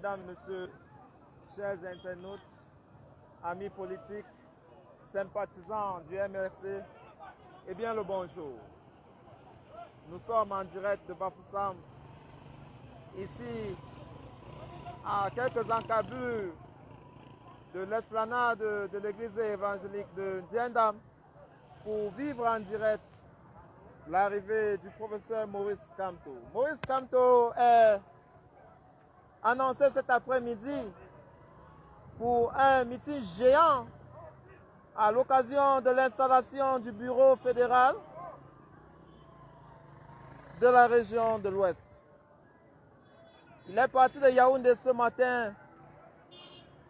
Mesdames, Messieurs, chers internautes, amis politiques, sympathisants du MRC, eh bien le bonjour. Nous sommes en direct de Bafoussam, ici à quelques encablures de l'esplanade de l'église évangélique de Ndiendam pour vivre en direct l'arrivée du professeur Maurice Kamto. Maurice Kamto est annoncé cet après-midi pour un meeting géant à l'occasion de l'installation du bureau fédéral de la région de l'Ouest. Il est parti de Yaoundé ce matin,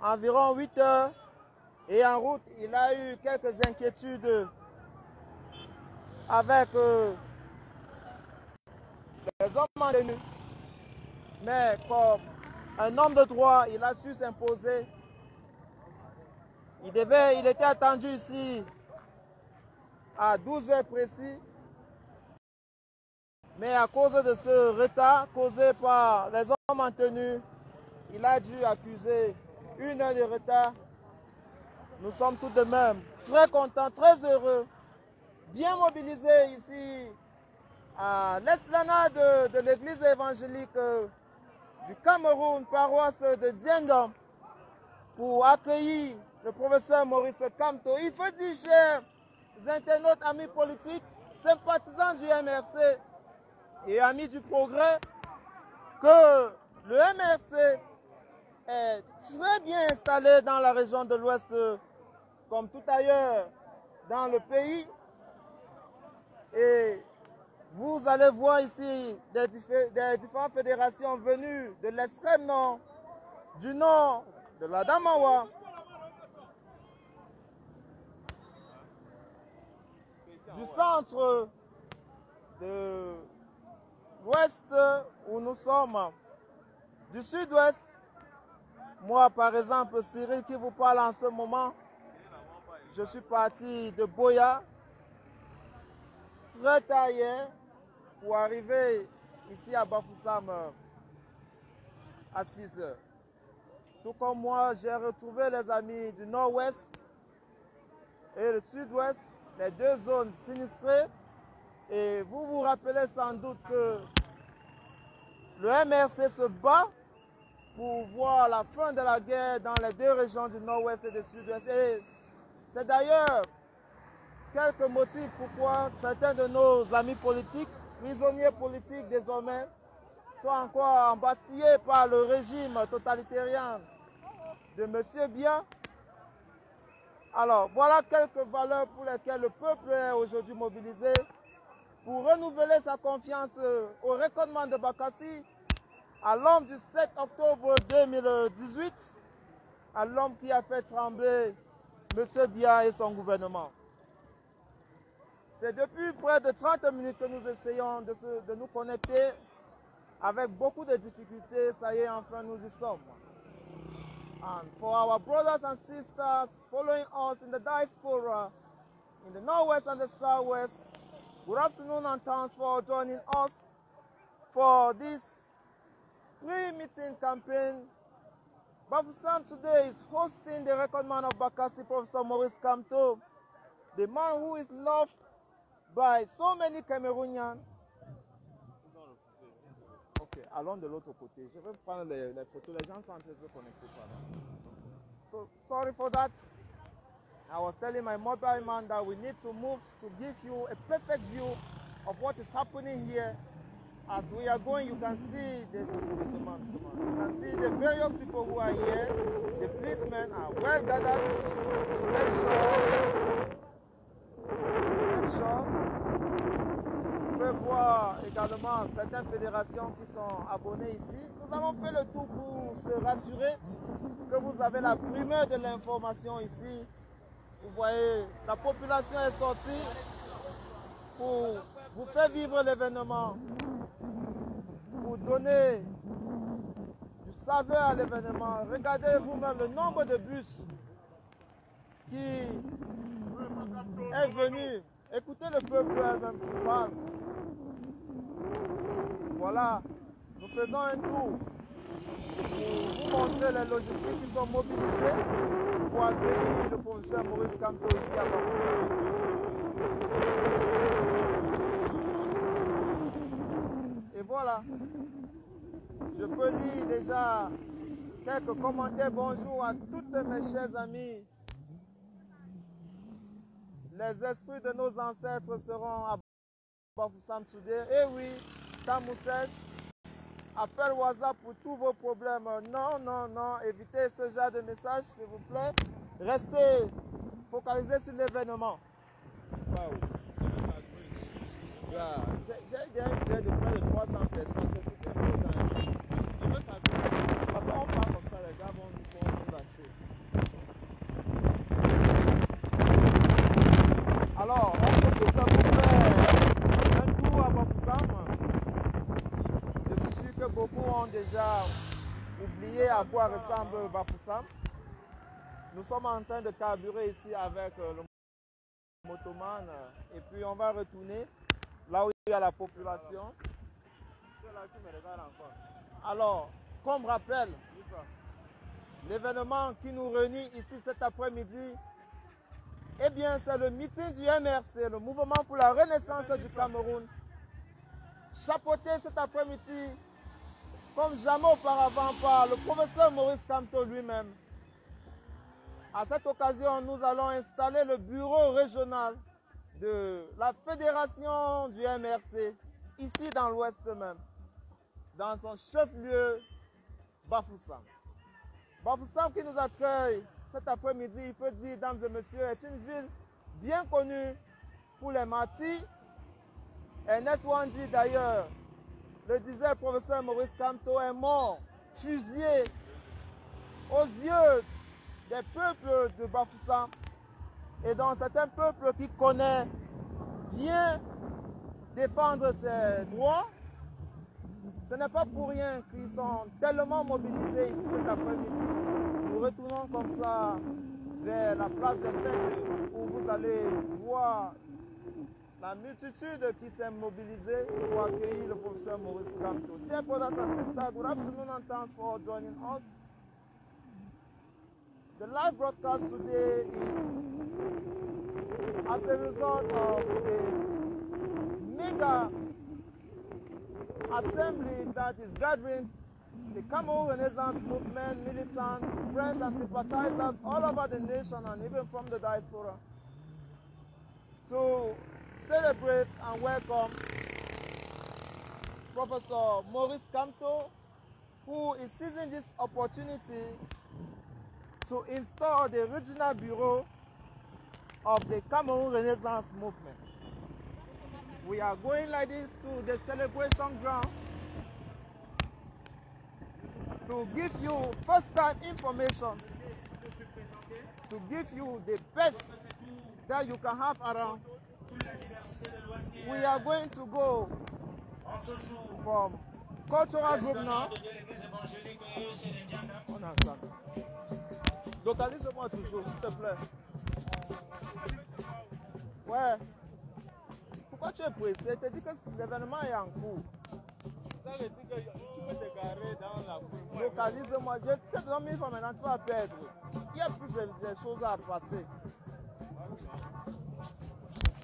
environ 8 heures, et en route, il a eu quelques inquiétudes avec les hommes en tenue. Mais comme un homme de droit, il a su s'imposer. Il était attendu ici à 12 heures précis. Mais à cause de ce retard causé par les hommes en tenue, il a dû accuser 1 heure de retard. Nous sommes tout de même très contents, très heureux, bien mobilisés ici à l'esplanade de l'église évangélique du Cameroun, paroisse de Ndiendam, pour accueillir le professeur Maurice Kamto. Il faut dire, chers internautes, amis politiques, sympathisants du MRC et amis du progrès, que le MRC est très bien installé dans la région de l'Ouest, comme tout ailleurs dans le pays. Et vous allez voir ici des différentes fédérations venues de l'extrême nord, du nord, de la Damawa, du centre, de l'ouest où nous sommes, du sud-ouest. Moi, par exemple, Cyril qui vous parle en ce moment, je suis parti de Boya, très tard hier, pour arriver ici à Bafoussam à 6 heures. Tout comme moi, j'ai retrouvé les amis du nord-ouest et le sud-ouest, les deux zones sinistrées. Et vous vous rappelez sans doute que le MRC se bat pour voir la fin de la guerre dans les deux régions du nord-ouest et du sud-ouest. Et c'est d'ailleurs quelques motifs pourquoi certains de nos amis politiques, prisonniers politiques désormais, sont encore embastillés par le régime totalitarian de M. Biya. Alors, voilà quelques valeurs pour lesquelles le peuple est aujourd'hui mobilisé pour renouveler sa confiance au recordman de Bakassi, à l'homme du 7 octobre 2018, à l'homme qui a fait trembler M. Biya et son gouvernement. C'est depuis près de 30 minutes que nous essayons de nous connecter avec beaucoup de difficultés. Ça y est, enfin, nous y sommes. And for our brothers and sisters following us in the diaspora, in the northwest and the southwest, good afternoon and thanks for joining us for this pre-meeting campaign. Bafoussam today is hosting the recordman of Bakassi, Professor Maurice Kamto, the man who is loved by so many Cameroonians. Ok, allons de l'autre côté. Je vais prendre les photos. Les gens sont en train de se connecter. So, sorry for that. I was telling my mobile man that we need to move to give you a perfect view of what is happening here. As we are going, you can see the various people who are here. The policemen are well gathered to make sure. Vous pouvez voir également certaines fédérations qui sont abonnées ici. Nous avons fait le tour pour se rassurer que vous avez la primeur de l'information ici. Vous voyez, la population est sortie pour vous faire vivre l'événement, pour donner du saveur à l'événement. Regardez vous-même le nombre de bus qui est venu. Écoutez le peuple même qui parle. Voilà, nous faisons un tour pour vous montrer les logistiques qui sont mobilisées pour accueillir le professeur Maurice Kamto ici à Bafoussam. Et voilà, je peux lire déjà quelques commentaires. Bonjour à toutes mes chers amis. Les esprits de nos ancêtres seront à Bafoussam Today. Eh oui, Tamoussèche, appel WhatsApp pour tous vos problèmes. Non, non, non, évitez ce genre de message, s'il vous plaît. Restez focalisés sur l'événement. Wow. J'ai un filet de près de 300 personnes. C'est important. Parce qu'on parle comme ça, les gars vont nous lâcher. Alors, on profite pour faire un tour à Bafoussam. Je suis sûr que beaucoup ont déjà oublié à quoi ressemble Bafoussam. Nous sommes en train de carburer ici avec le motoman et puis on va retourner là où il y a la population. Alors, comme rappel, l'événement qui nous réunit ici cet après-midi, eh bien, c'est le meeting du MRC, le Mouvement pour la Renaissance du Cameroun, chapeauté cet après-midi, comme jamais auparavant, par le professeur Maurice Kamto lui-même. À cette occasion, nous allons installer le bureau régional de la fédération du MRC, ici dans l'ouest même, dans son chef-lieu, Bafoussam. Bafoussam qui nous accueille cet après-midi, il peut dire, dames et messieurs, est une ville bien connue pour les martyrs. Ernest Wandi d'ailleurs, le disait le professeur Maurice Kamto, est mort, fusillé aux yeux des peuples de Bafoussam. Et donc c'est un peuple qui connaît bien défendre ses droits. Ce n'est pas pour rien qu'ils sont tellement mobilisés ici cet après-midi. Nous retournons comme ça vers la place des fêtes où vous allez voir la multitude qui s'est mobilisée pour accueillir le professeur Maurice Kamto. Dear brothers and sisters, good afternoon and thanks for joining us. The live broadcast today is as a result of the mega assembly that is gathering the Cameroon Renaissance Movement, militants, friends and sympathizers all over the nation and even from the diaspora to celebrate and welcome Professor Maurice Kamto, who is seizing this opportunity to install the regional bureau of the Cameroon Renaissance Movement. We are going like this to the celebration ground to give you first-time information, to give you the best that you can have around. We are going to go from cultural group now. Localise-moi toujours, s'il te plaît. Ouais. Pourquoi tu es pressé? Tu dis que l'événement est en cours. Ça veut dire que tu peux te garer dans la cour. Localise-moi. Je t'ai donné 1000 fois maintenant, tu vas perdre. Il y a plus de choses à passer.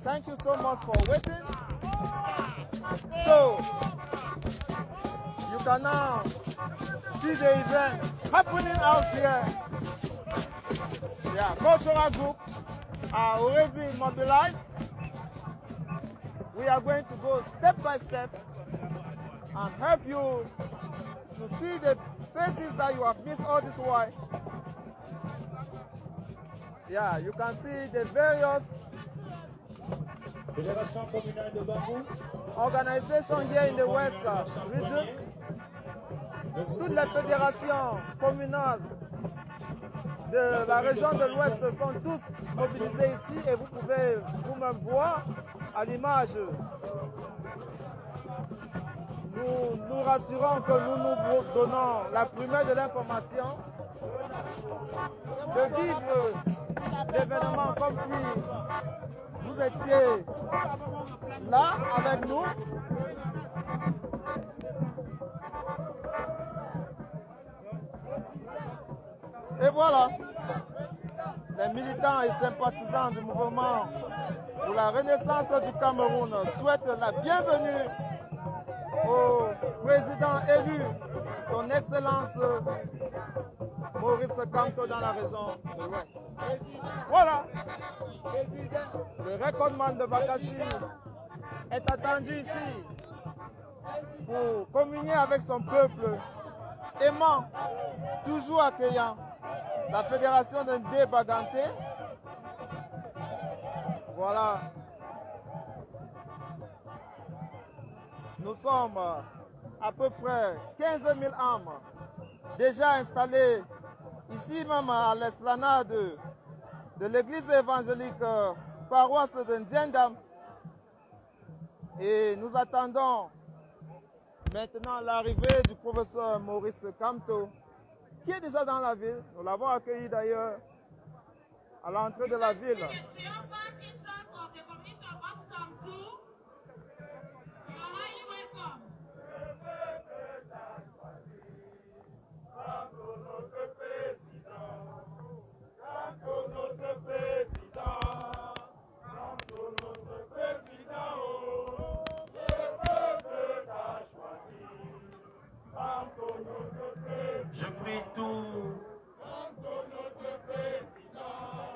Thank you so much for waiting. So, you can now see the event happening out here. Yeah, cultural group are already mobilized. We are going to go step by step and help you to see the faces that you have missed all this while. Yeah, you can see the various organizations here in the West region. Toutes les fédérations communales de la région de l'Ouest sont tous mobilisés ici et vous pouvez vous-même voir à l'image. Nous nous rassurons que nous nous donnons la primeur de l'information, de vivre l'événement comme si vous étiez là avec nous. voilà, les militants et sympathisants du mouvement pour la renaissance du Cameroun souhaitent la bienvenue au président élu, son Excellence Maurice Kamto dans la région de l'Ouest. Voilà, le recordman de Bakassi est attendu ici pour communier avec son peuple aimant, toujours accueillant. La fédération de Ndé Baganté. Voilà. Nous sommes à peu près 15 000 âmes déjà installées ici même à l'esplanade de l'église évangélique paroisse de Nziendam. Et nous attendons maintenant l'arrivée du professeur Maurice Kamto, qui est déjà dans la ville. Nous l'avons accueilli d'ailleurs à l'entrée de la ville.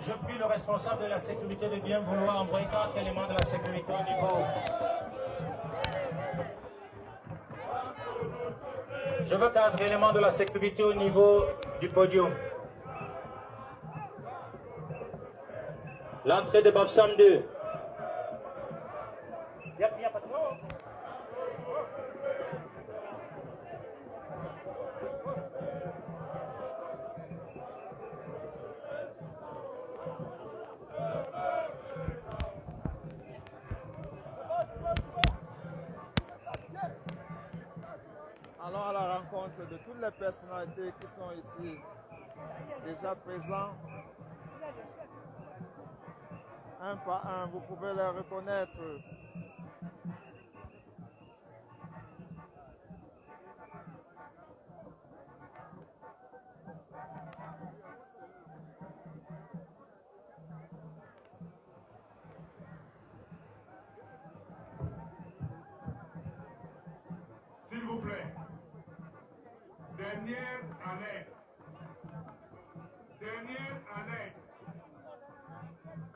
Je prie le responsable de la sécurité de bien vouloir envoyer 4 éléments de la sécurité au niveau. Je veux 4 éléments de la sécurité au niveau du podium. L'entrée de Bafsam 2. Allons à la rencontre de toutes les personnalités qui sont ici déjà présents. Un par un, vous pouvez les reconnaître. S'il vous plaît, dernière annexe.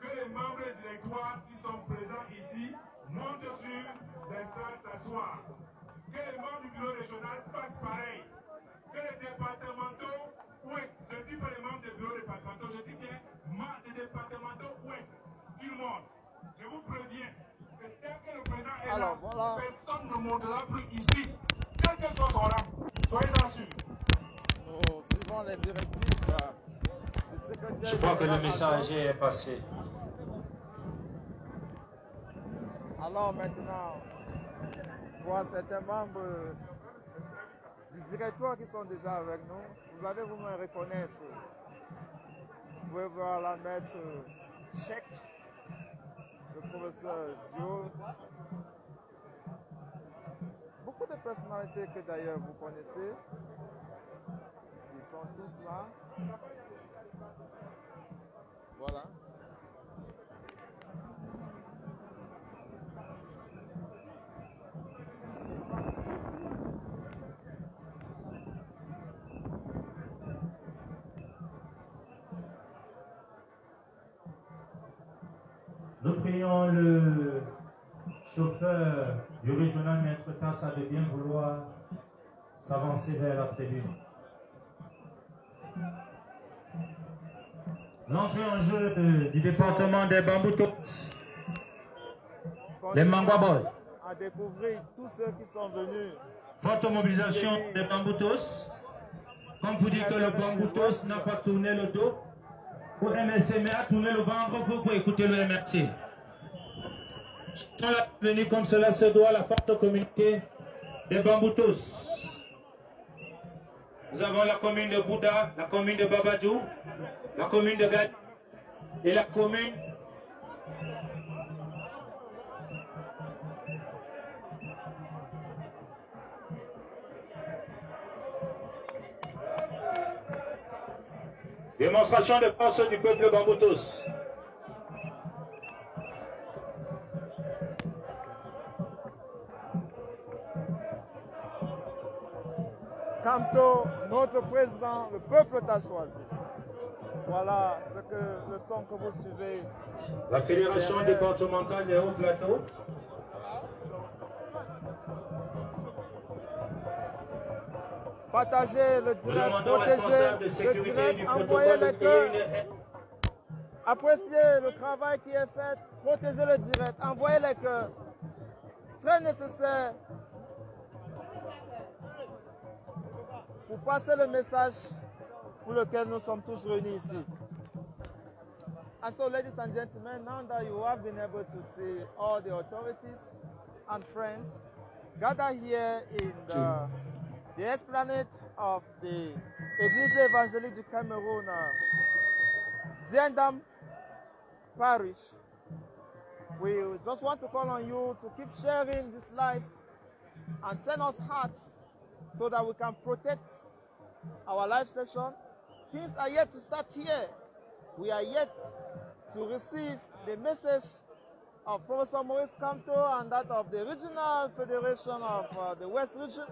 Que les membres du directoire qui sont présents ici montent sur l'estrade s'asseoir. Que les membres du bureau régional fassent pareil. Que les départementaux ouest, je ne dis pas les membres des bureaux départementaux, je dis bien membres des départementaux ouest qui montent. Je vous préviens que dès que le président est là, voilà. personne ne montera plus ici. Quel que soit son rang, soyez-en sûrs. Nous suivons les directives du secrétaire. Je crois que le message est passé. Alors maintenant, je vois certains membres du directoire qui sont déjà avec nous. Vous allez vous-même reconnaître. Vous pouvez voir la maître Cheikh, le professeur Dio. Beaucoup de personnalités que d'ailleurs vous connaissez. Ils sont tous là. Voilà. Nous prions le chauffeur du régional Maître Tassa de bien vouloir s'avancer vers la tribune. L'entrée en jeu du département des Bamboutos, les Mangwaboy. À découvrir tous ceux qui sont venus. Votre mobilisation des Bamboutos, comme vous dites que le Bamboutos n'a pas tourné le dos, au MSC, mais a tourné le ventre pour écouter le MRC. Sont là venus comme cela se doit la forte communauté des Bamboutos. Nous avons la commune de Bouddha, la commune de Babadjou, la commune de Gad et la commune Démonstration de force du peuple Bamboutos. Kamto, notre président, le peuple t'a choisi. Voilà le son que vous suivez. La fédération départementale des Hauts-Plateaux. Partagez le direct, protégez le direct, envoyez les cœurs. Appréciez le travail qui est fait, protégez le direct, envoyez les cœurs. Très nécessaire pour passer le message pour lequel nous sommes tous réunis ici. And so, ladies and gentlemen, now that you have been able to see all the authorities and friends gather here in the esplanade of the Église évangélique du Cameroun, Diendam Parish, we just want to call on you to keep sharing these lives and send us hearts so that we can protect our live session. Things are yet to start here. We are yet to receive the message of Professor Maurice Kamto and that of the Regional Federation of the West Region.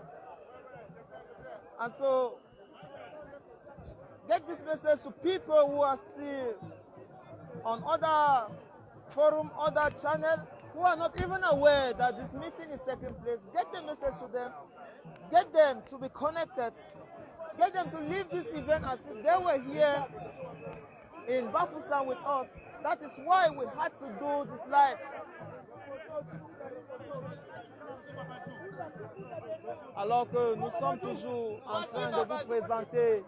And so, get this message to people who are still on other forum, other channels, who are not even aware that this meeting is taking place. Get the message to them. Get them to be connected. Get them to leave this event as if they were here in Bafoussam with us. That is why we had to do this live. Alors que nous sommes toujours en train de vous présenter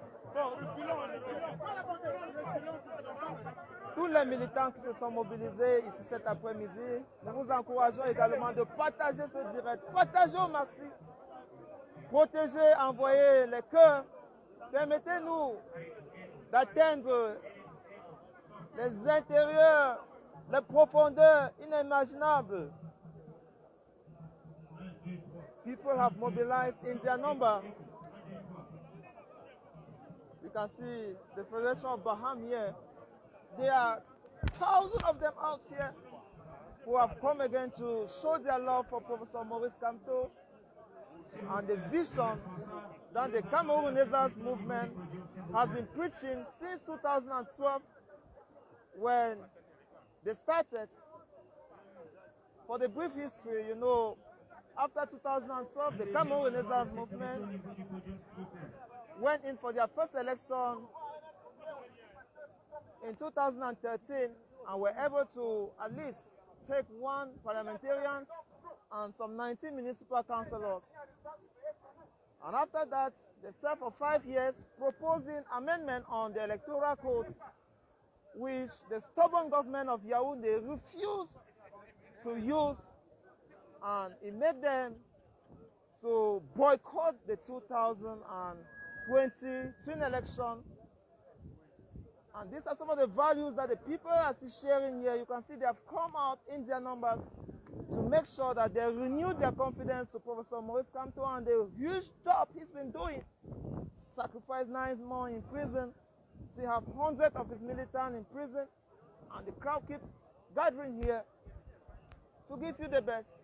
tous les militants qui se sont mobilisés ici cet après-midi. Nous vous encourageons également de partager ce direct. Partagez au maxi. Protégez, envoyez les cœurs. Permettez-nous d'atteindre les intérieurs, les profondeurs inimaginables. People have mobilized in their number. You can see the Federation of Baham here. There are thousands of them out here who have come again to show their love for Professor Maurice Kamto and the vision that the Cameroon Renaissance movement has been preaching since 2012 when they started. For the brief history, you know, after 2012, the Cameroon Renaissance movement went in for their first election in 2013 and were able to at least take 1 parliamentarian and some 19 municipal councillors. And after that, they served for 5 years proposing amendment on the electoral code, which the stubborn government of Yaoundé refused to use, and it made them to boycott the 2020 twin election. And these are some of the values that the people are sharing here. You can see they have come out in their numbers to make sure that they renew their confidence to Professor Maurice Kamto and the huge job he's been doing. Sacrificed 9 months in prison, still have hundreds of his militants in prison, and the crowd keep gathering here to give you the best.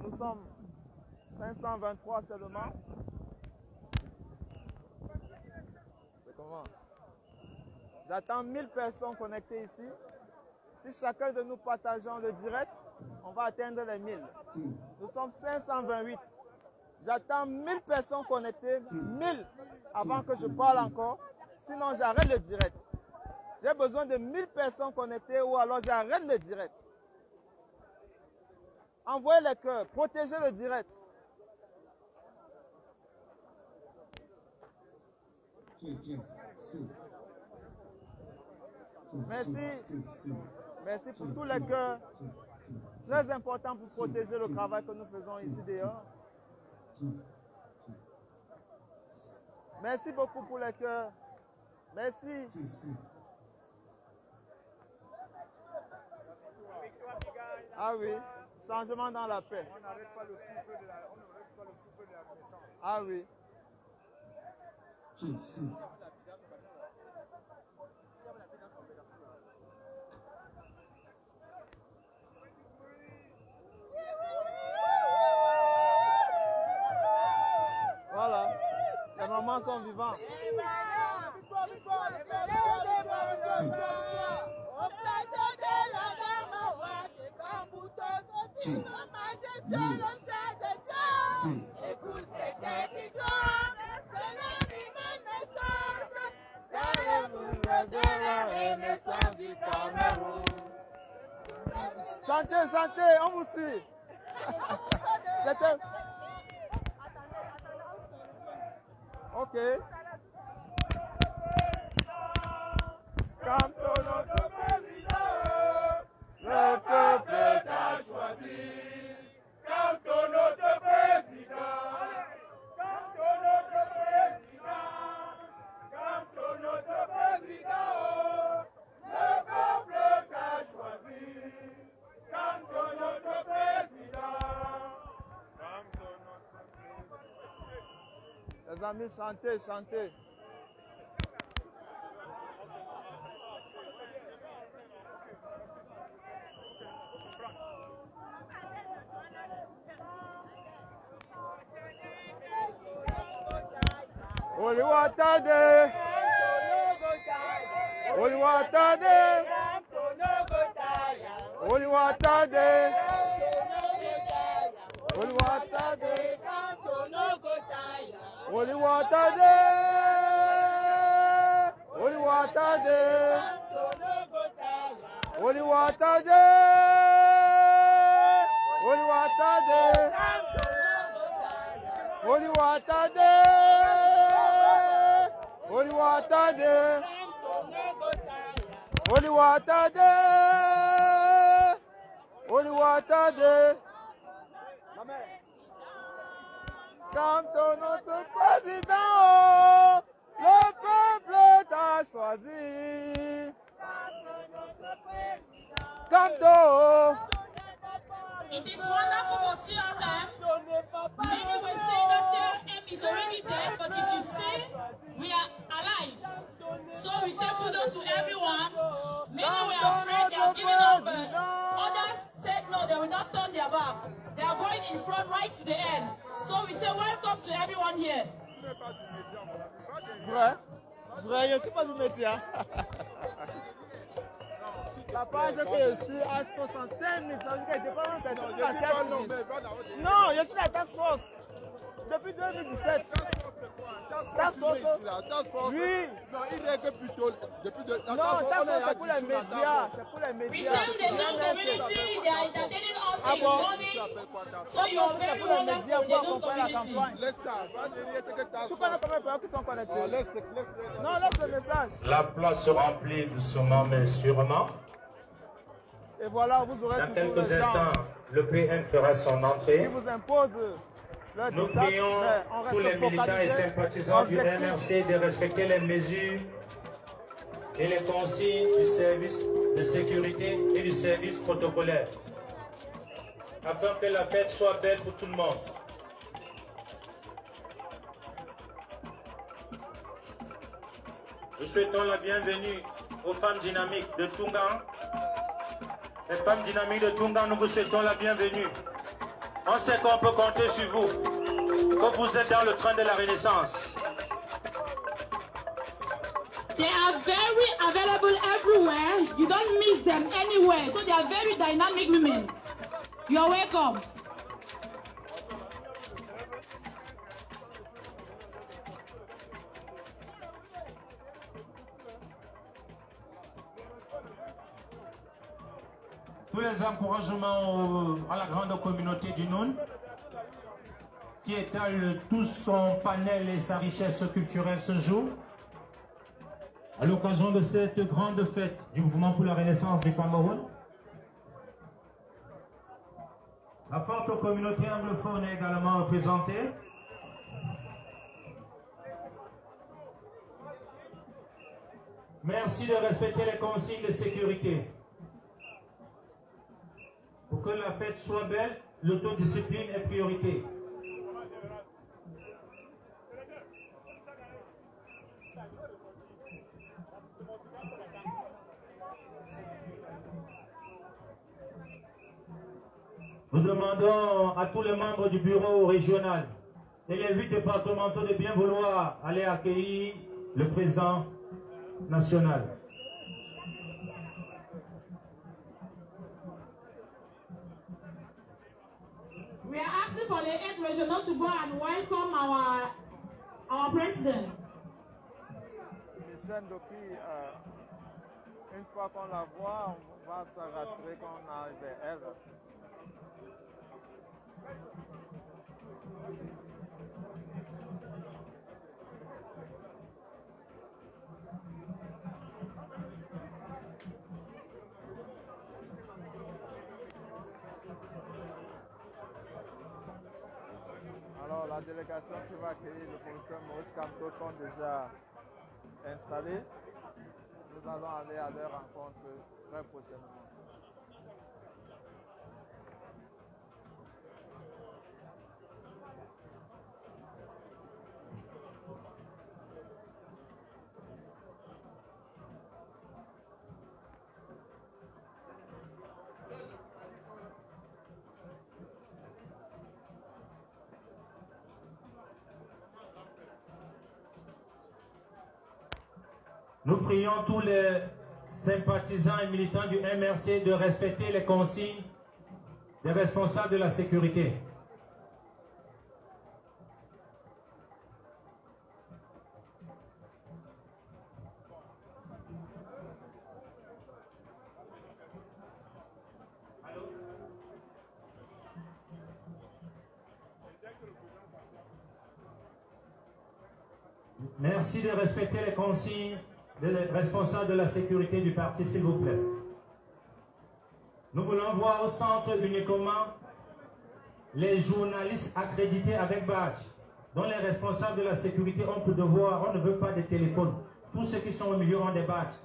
Nous sommes 523 seulement. C'est comment? J'attends 1000 personnes connectées ici. Si chacun de nous partageons le direct, on va atteindre les 1000. Nous sommes 528. J'attends 1000 personnes connectées, 1000 avant que je parle encore. Sinon, j'arrête le direct. J'ai besoin de 1000 personnes connectées ou alors j'arrête le direct. Envoyez les cœurs, protégez le direct. Merci. Merci pour tous les cœurs. Très important pour protéger le travail que nous faisons ici dehors. Merci beaucoup pour les cœurs. Merci. Ah oui, Changement dans la paix. On n'arrête pas le souffle de la Renaissance. Ah oui. Voilà. Les mamans sont vivantes. Chantez, chantez, on vous suit. C'était... Ok. Comme notre président, le peuple t'a choisi. Comme notre président, comme notre président, comme notre président, le peuple t'a choisi. Comme notre président, Les amis, chantez, chantez. Oliwatade, Oliwatade, Oliwatade, Oliwatade, Oliwatade, Oliwatade, Oliwatade, Oliwatade, Oliwatade, Oliwatade, Oliwatade, Oliwatade. Comme ton notre président, le peuple t'a choisi. Comme ton. It is wonderful for CRM. Many will say that CRM is already dead, but if you say we are alive, so we say kudos to everyone. Many were afraid they are giving up birth. Others said no, they will not turn their back. They are going in front right to the end. So we say welcome to everyone here. Vrai? Vrai, je ne suis pas du métier. La page que je suis à 65 000, ça veut dire que je pas en fait. Non, je suis la task force. Depuis 2017. Task force. Oui. Non, il règle plutôt depuis de. Non, task force c'est pour les médias. C'est pour les We médias. thank the new community, they are entertaining us Ah this bon? morning. So you are very wonderful, the new community. Laisse ça. Va venir que ta. Tu connais combien de personnes qui sont connectées? Laisse. Non, laisse le message. La place se remplit doucement mais sûrement. Et voilà, vous aurez Dans toujours quelques le temps instants, le PM fera son qui entrée. vous impose le Nous dictat, prions mais on reste tous les militants et focalisé, sympathisants du objectif. MRC de respecter les mesures et les consignes du service de sécurité et du service protocolaire, afin que la fête soit belle pour tout le monde. Nous souhaitons la bienvenue aux femmes dynamiques de Tungan. Les femmes dynamiques de Tungan, nous vous souhaitons la bienvenue. On sait qu'on peut compter sur vous, que vous êtes dans le train de la Renaissance. They are very available everywhere. You don't miss them anywhere. So they are very dynamic women. You are welcome. Tous les encouragements à la grande communauté du Noun, qui étale tout son panel et sa richesse culturelle ce jour, à l'occasion de cette grande fête du mouvement pour la Renaissance du Cameroun. La forte communauté anglophone est également représentée. Merci de respecter les consignes de sécurité. Pour que la fête soit belle, l'autodiscipline est priorité. Nous demandons à tous les membres du bureau régional et les 8 départementaux de bien vouloir aller accueillir le président national. We are asking for the 8 regional to go and welcome our president. Michel Doki, une fois qu'on la voit, on va se rassurer qu'on arrive vers elle. Alors, la délégation qui va accueillir le professeur Maurice Kamto sont déjà installés. Nous allons aller à leur rencontre très prochainement. Nous prions tous les sympathisants et militants du MRC de respecter les consignes des responsables de la sécurité. Merci de respecter les consignes des responsables de la sécurité du parti, s'il vous plaît. Nous voulons voir au centre uniquement les journalistes accrédités avec badge, dont les responsables de la sécurité ont pour devoir, on ne veut pas de téléphone. Tous ceux qui sont au milieu ont des badges.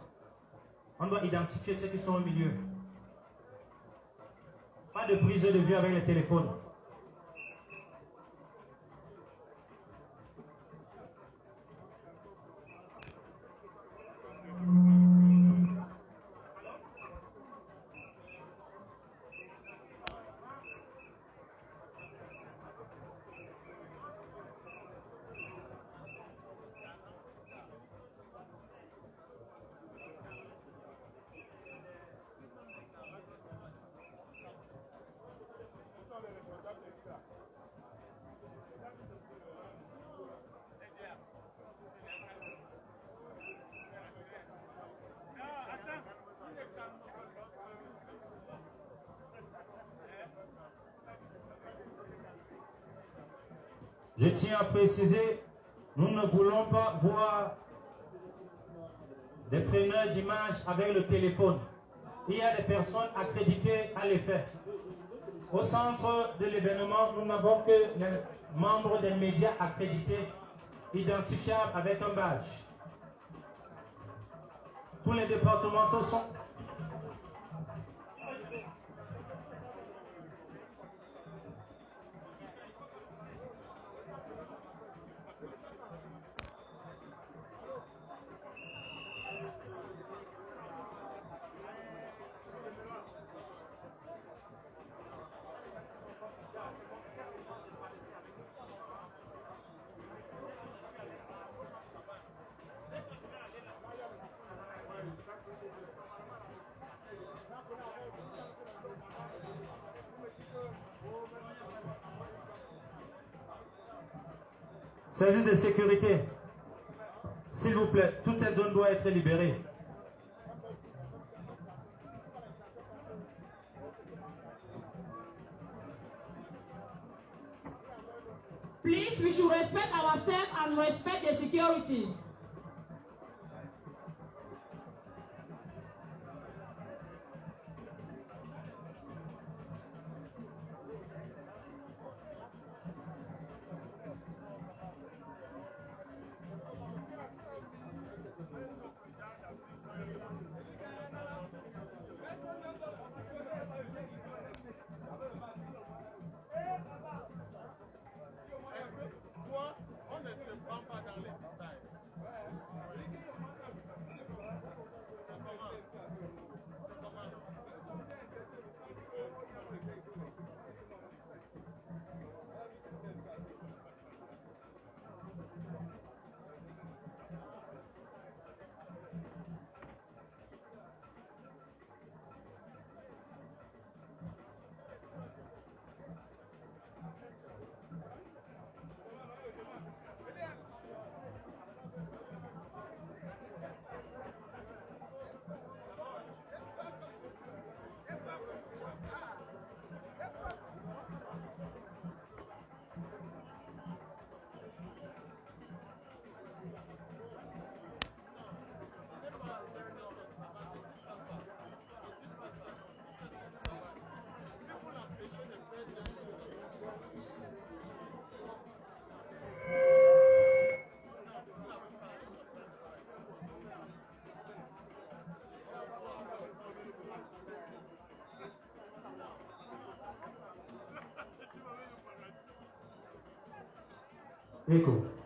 On doit identifier ceux qui sont au milieu. Pas de prise de vue avec les téléphones. Je tiens à préciser, nous ne voulons pas voir des preneurs d'images avec le téléphone. Il y a des personnes accréditées à les faire. Au centre de l'événement, nous n'avons que les membres des médias accrédités, identifiables avec un badge. Tous les départementaux sont... Service de sécurité, s'il vous plaît, toute cette zone doit être libérée. Please, we should respect ourselves and respect the security. Écho.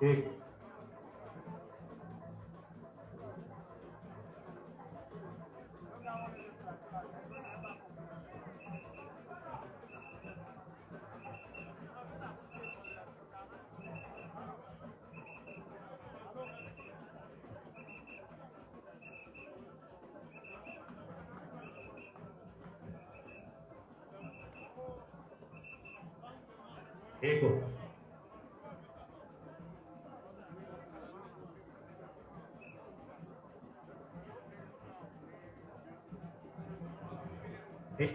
Écho. Écho. Écho.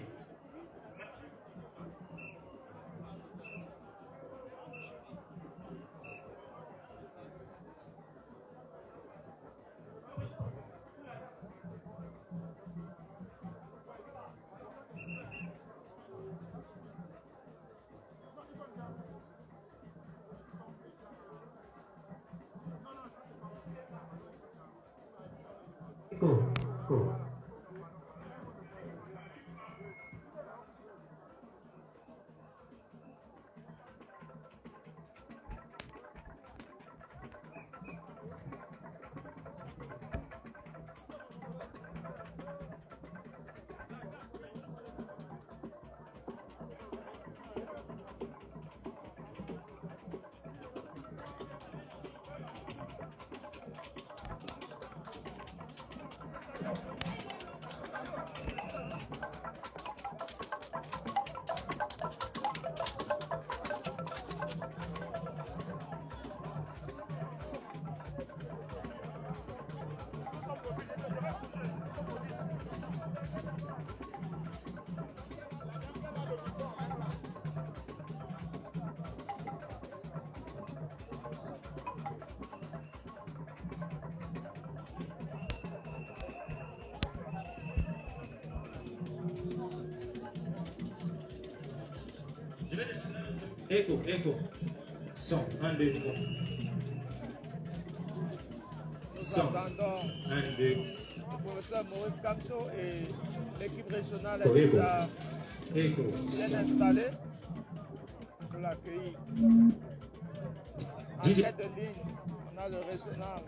Écho. Écho, écho. Son, 1, 2, 3. Nous attendons 1, 2. le professeur Maurice Camteau et l'équipe régionale Écho, est écho. déjà Écho. bien installée pour l'accueillir. En Didier. tête de ligne, on a le régional.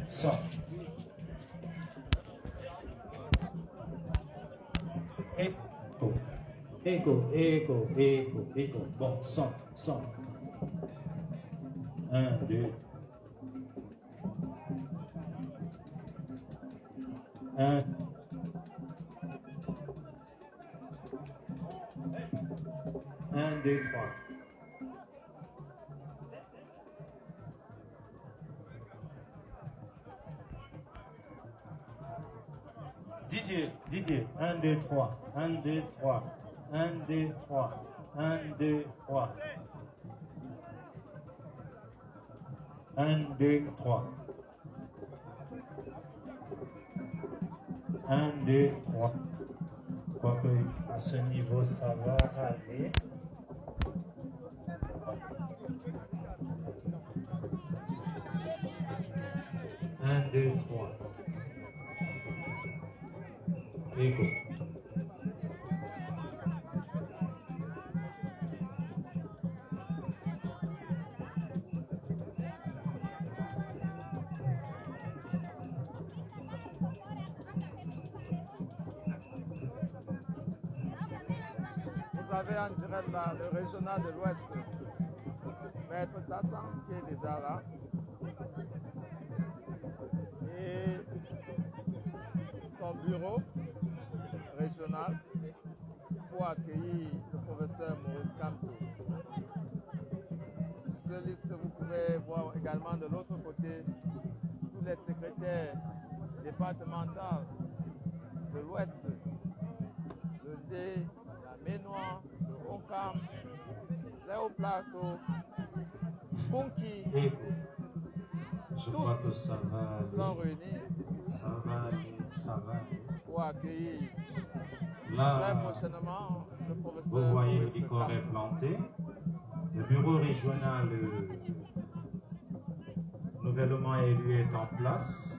Son. Écho. Écho, écho, écho, écho. Bon, son, son. 1, 2. 1. 1, 2, 3. Didier, 1, 2, 3. 1, 2, 3. 1, 2, 3. 1, 2, 3. 1, 2, 3. 1, 2, 3. Je crois qu'à ce niveau, ça va aller. Un, deux, trois. Écho. Vous avez en direct là, le régional de l'Ouest, Maître Tassan qui est déjà là. Et son bureau régional pour accueillir le professeur Maurice Camteau. Sur cette liste, vous pouvez voir également de l'autre côté tous tous les secrétaires départementaux de l'Ouest, le D, la Ménois, le Haut-Cam, les Hauts-Plateaux, Punki, je crois que ça va sont réunis ça va aller. pour accueillir très Là, prochainement le professeur. vous voyez le corps est planté. Le bureau régional nouvellement élu est en place.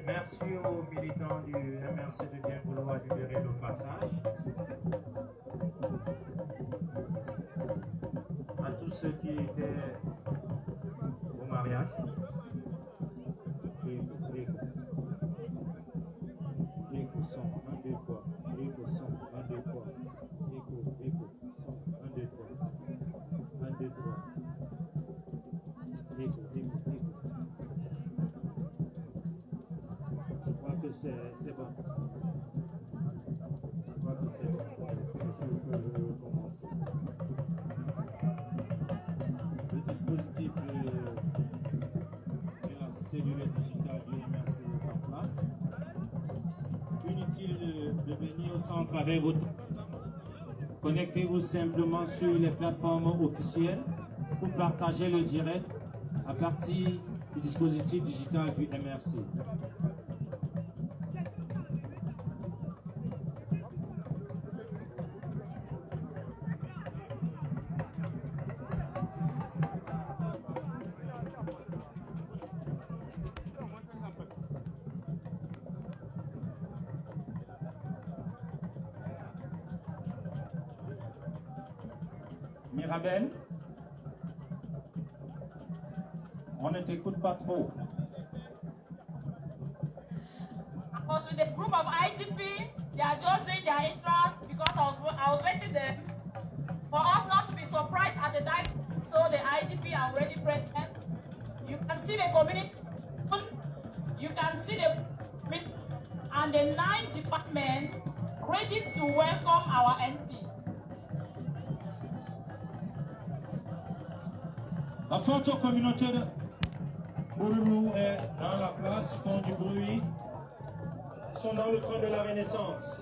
Merci aux militants du MRC de bien vouloir libérer le passage. À tous ceux qui étaient au mariage. Écho, son, 1, 2, 3. Écho, son, 1, 2, 3. Écho, son, 1, 2, 3. 1, 2, 3. Écho. Je crois que c'est bon. Je crois que c'est bon. Je peux commencer. Le dispositif de la cellule digitale du MRC est en place. Inutile de venir au centre avec votre... Connectez-vous simplement sur les plateformes officielles pour partager le direct à partir du dispositif digital du MRC. Mirabel, on ne t'écoute pas trop. I was with a group of ITP. They are just doing their entrance because I was waiting there for us not to be surprised at the time. So the ITP are already present. You can see the community. You can see the and the 9th department ready to welcome our NP. La forte communauté de Bouloulou est dans la place, font du bruit. Ils sont dans le train de la Renaissance.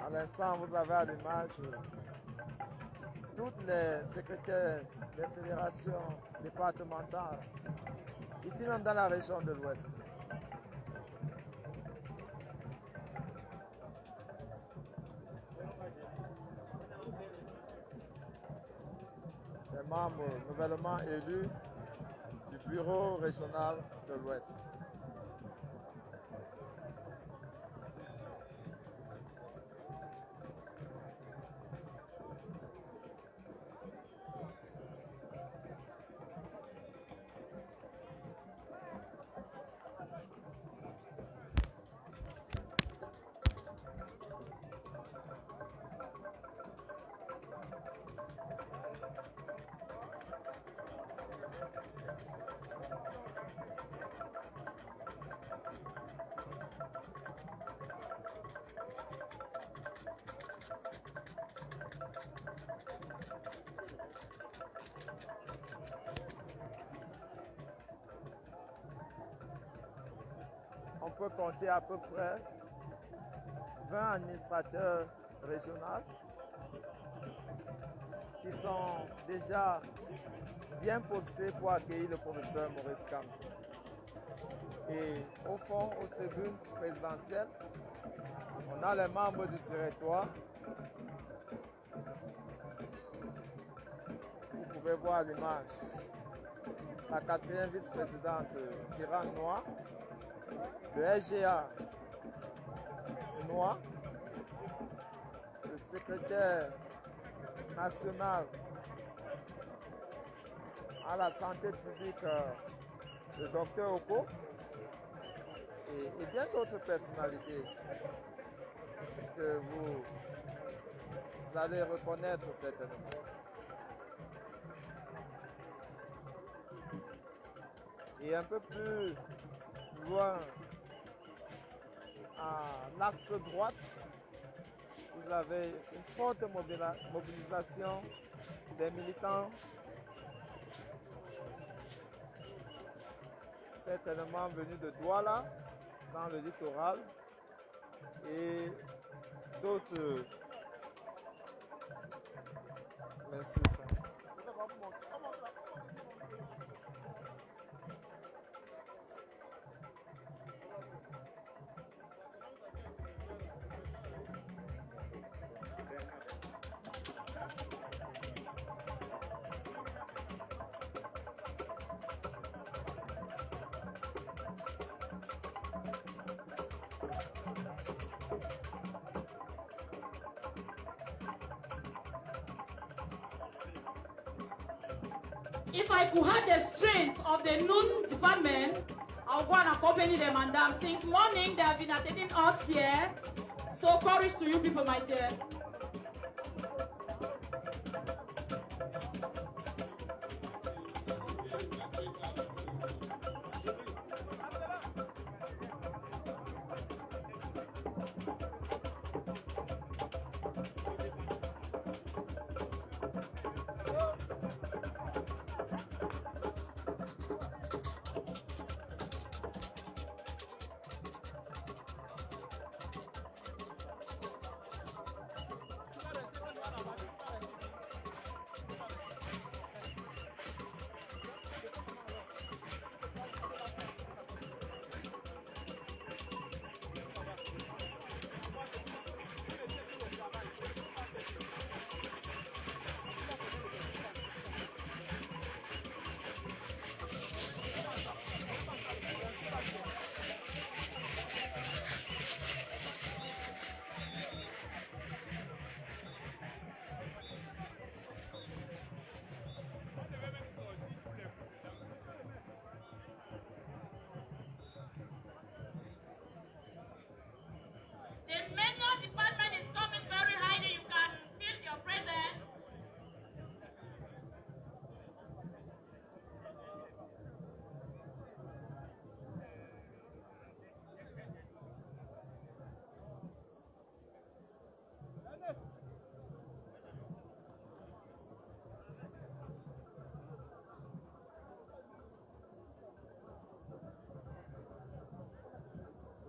À l'instant, vous avez à l'image toutes les secrétaires des fédérations départementales, ici même dans la région de l'Ouest. Les membres nouvellement élus du bureau régional de l'Ouest. peut compter à peu près 20 administrateurs régionaux qui sont déjà bien postés pour accueillir le professeur Maurice Kamto. Et au fond, aux tribunes présidentielles, on a les membres du directoire. Vous pouvez voir l'image. La 4e vice-présidente Tyran Noir, le SGA Noir, le secrétaire national à la santé publique, le docteur Oko, et bien d'autres personnalités que vous allez reconnaître certainement. Et un peu plus loin, à l'axe droite, vous avez une forte mobilisation des militants, certainement venus de Douala, dans le littoral, et d'autres. Merci. If I could have the strength of the noon department, I'll go and accompany them. And since morning, they have been attending us here. So courage to you people, my dear. The manual department is coming very highly. You can feel your presence.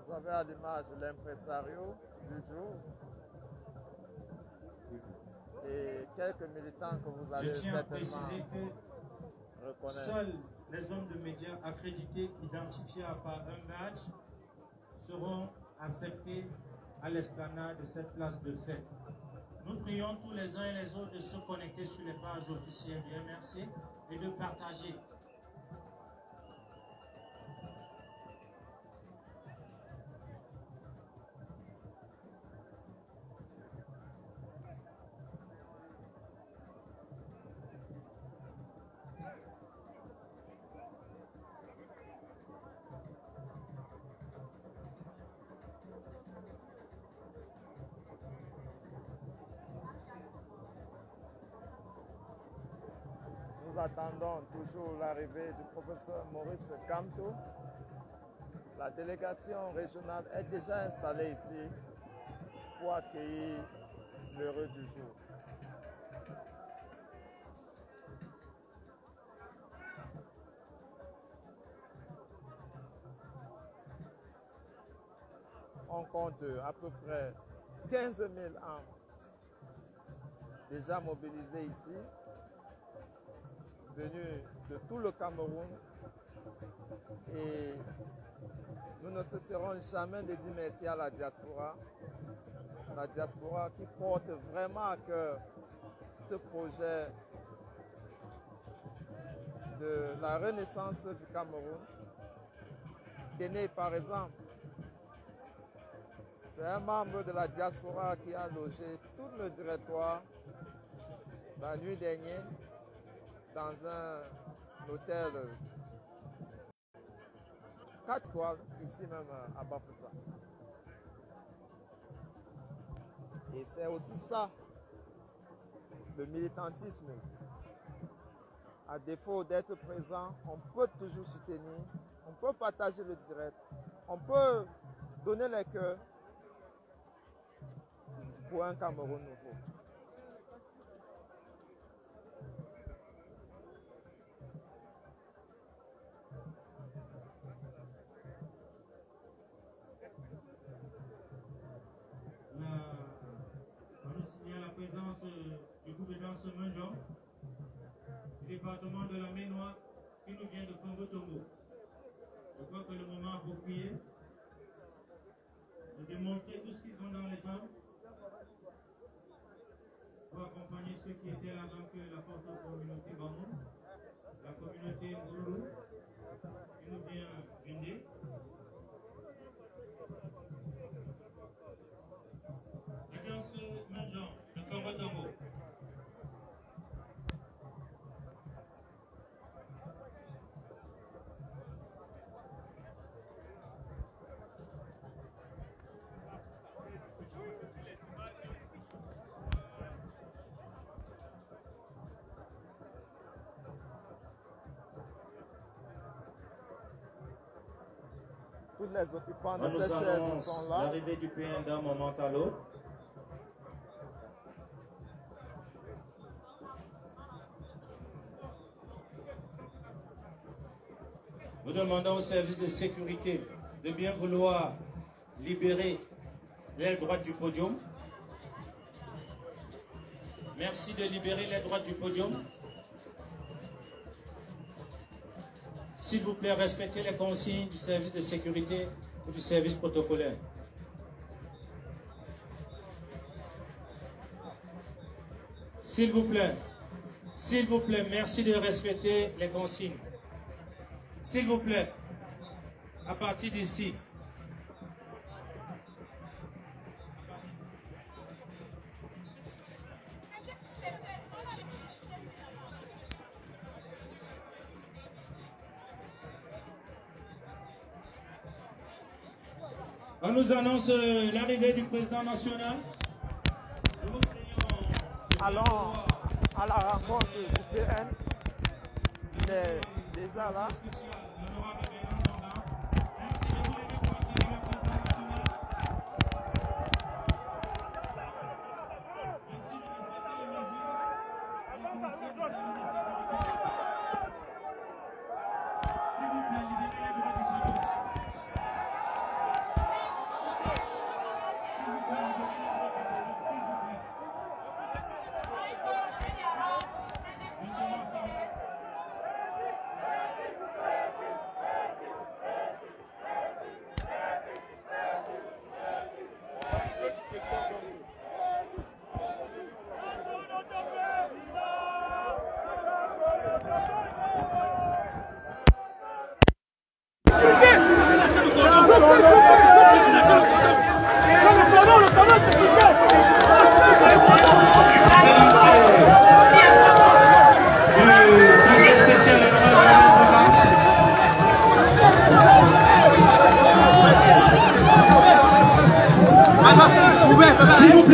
Vous avez à l'image l'impresario du jour et quelques militants que vous allez Je tiens à préciser certainement que reconnaître. seuls les hommes de médias accrédités, identifiés par un badge, seront acceptés à l'esplanade de cette place de fête. Nous prions tous les uns et les autres de se connecter sur les pages officielles du MRC et de partager. Nous attendons toujours l'arrivée du professeur Maurice Kamto. La délégation régionale est déjà installée ici pour accueillir l'heureux du jour. on compte à peu près 15 000 armes déjà mobilisées ici, venues de tout le Cameroun. Et nous ne cesserons jamais de dire merci à la diaspora qui porte vraiment à cœur ce projet de la renaissance du Cameroun, qui est né par exemple. C'est un membre de la diaspora qui a logé tout le directoire la nuit dernière dans un hôtel 4 étoiles ici même à Bafoussa. Et c'est aussi ça, le militantisme. À défaut d'être présent, on peut toujours soutenir, on peut partager le direct, on peut donner les cœurs pour un Cameroun nouveau. On nous signale la présence du gouverneur Semenjong, du département de la Ménoire, qui nous vient de Congo-Togo. Je crois que le moment approprié de démontrer tout ce qu'ils ont dans les jambes pour accompagner ceux qui étaient là, donc la forte communauté Bamou, la communauté Oulou, qui nous vient vinder. L'agence Menjong de Congo-Togo. Tous les occupants de On nous ces chaises annonce sont là. l'arrivée du PN d'un moment à l'autre. Nous demandons au service de sécurité de bien vouloir libérer l'aile droite du podium. Merci de libérer l'aile droite du podium. S'il vous plaît, respectez les consignes du service de sécurité ou du service protocolaire. S'il vous plaît, merci de respecter les consignes. S'il vous plaît, à partir d'ici. On nous annonce l'arrivée du président national. Allons à la rencontre du PN. Il est déjà là.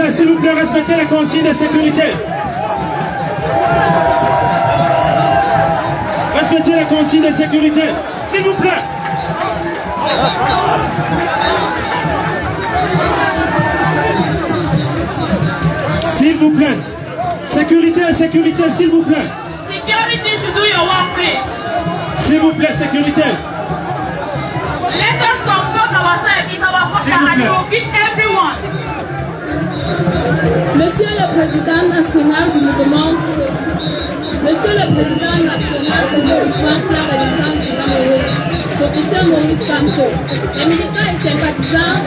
S'il vous plaît, respectez les consignes de sécurité. Respectez les consignes de sécurité, s'il vous plaît. S'il vous plaît. Sécurité, sécurité, s'il vous plaît. Security should do your work, please. S'il vous plaît, sécurité. Let us comport ourselves. It's our podcast and we will greet everyone. Monsieur le Président national du mouvement pour la Renaissance du Cameroun, professeur Maurice Kamto, les militants et sympathisants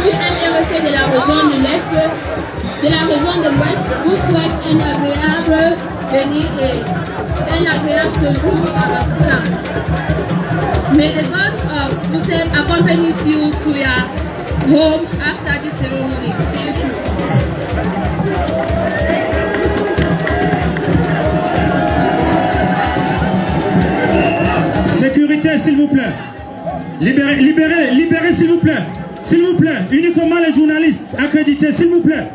du MRC de la région de l'Est, de la région de l'Ouest, vous souhaitent un agréable venir et un agréable séjour à Bafoussam. May the gods of Boussem accompany you to your home after this ceremony. Thank you. Sécurité, s'il vous plaît. Libérez, s'il vous plaît. S'il vous plaît. Uniquement les journalistes accrédités, s'il vous plaît.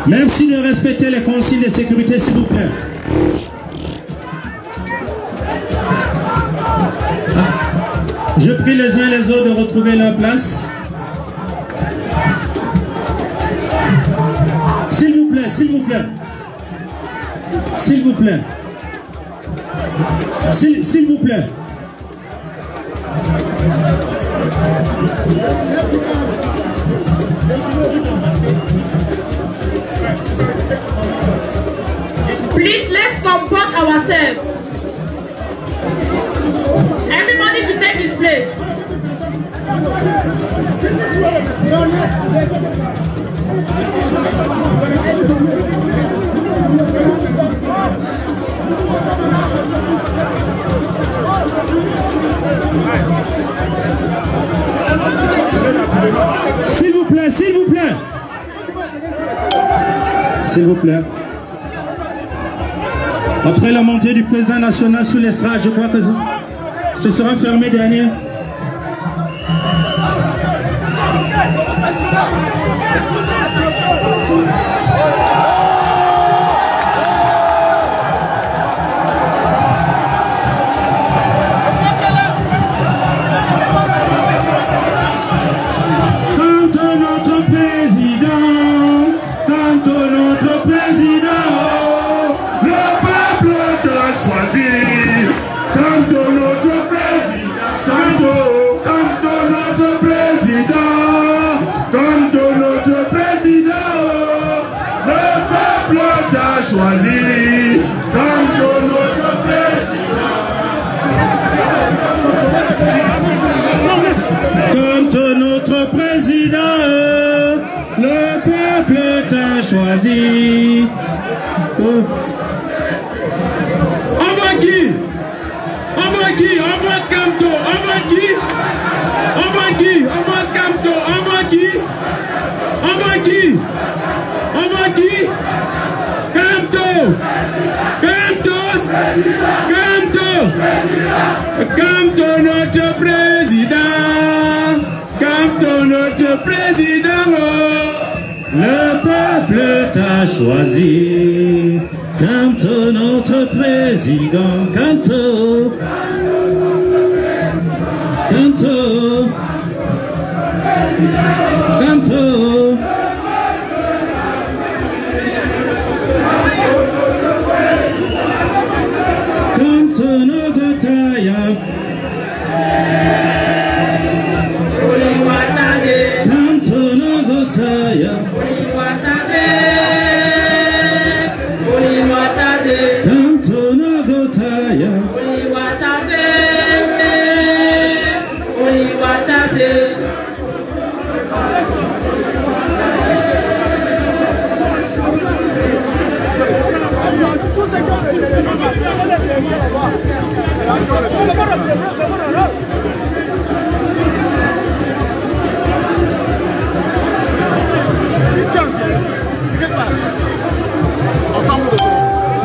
Merci de respecter les consignes de sécurité, s'il vous plaît. Je prie les uns et les autres de retrouver leur place. S'il vous plaît, s'il vous plaît. S'il vous plaît. S'il vous plaît. Please, let's comport ourselves. Everybody should take his place. S'il vous plaît, s'il vous plaît. S'il vous plaît. Après la montée du président national sur l'estrade, je crois que ce sera fermé dernier. Choisi. Envoie qui? Envoie qui? Envoie Kamto. Envoie qui? Envoie qui? Envoie Kamto. Envoie qui? Envoie qui? Envoie qui? Kamto. Kamto. Kamto. Kamto notre président. Kamto notre président. Le peuple t'a choisi, Kamto notre président, Kamto, Kamto, Kamto. Kamto notre taille. Kamto notre taille. Kamto notre taille.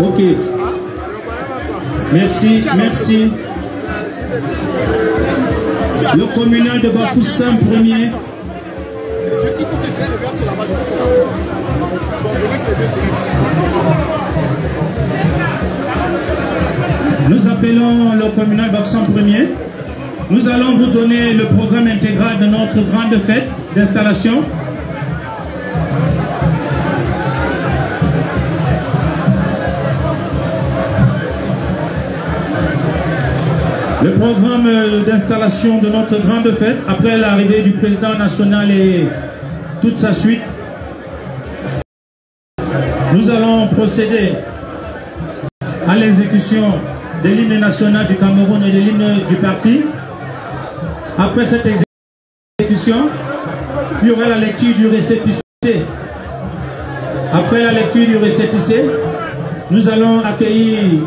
Ok. Merci, merci. Le communal de Bafoussam premier. Nous appelons le communal Bafoussam premier. Nous allons vous donner le programme intégral de notre grande fête d'installation. Le programme d'installation de notre grande fête, après l'arrivée du président national et toute sa suite, nous allons procéder à l'exécution de l'hymne national du Cameroun et de l'hymne du parti. Après cette exécution, il y aura la lecture du récépissé. Après la lecture du récépissé, nous allons accueillir...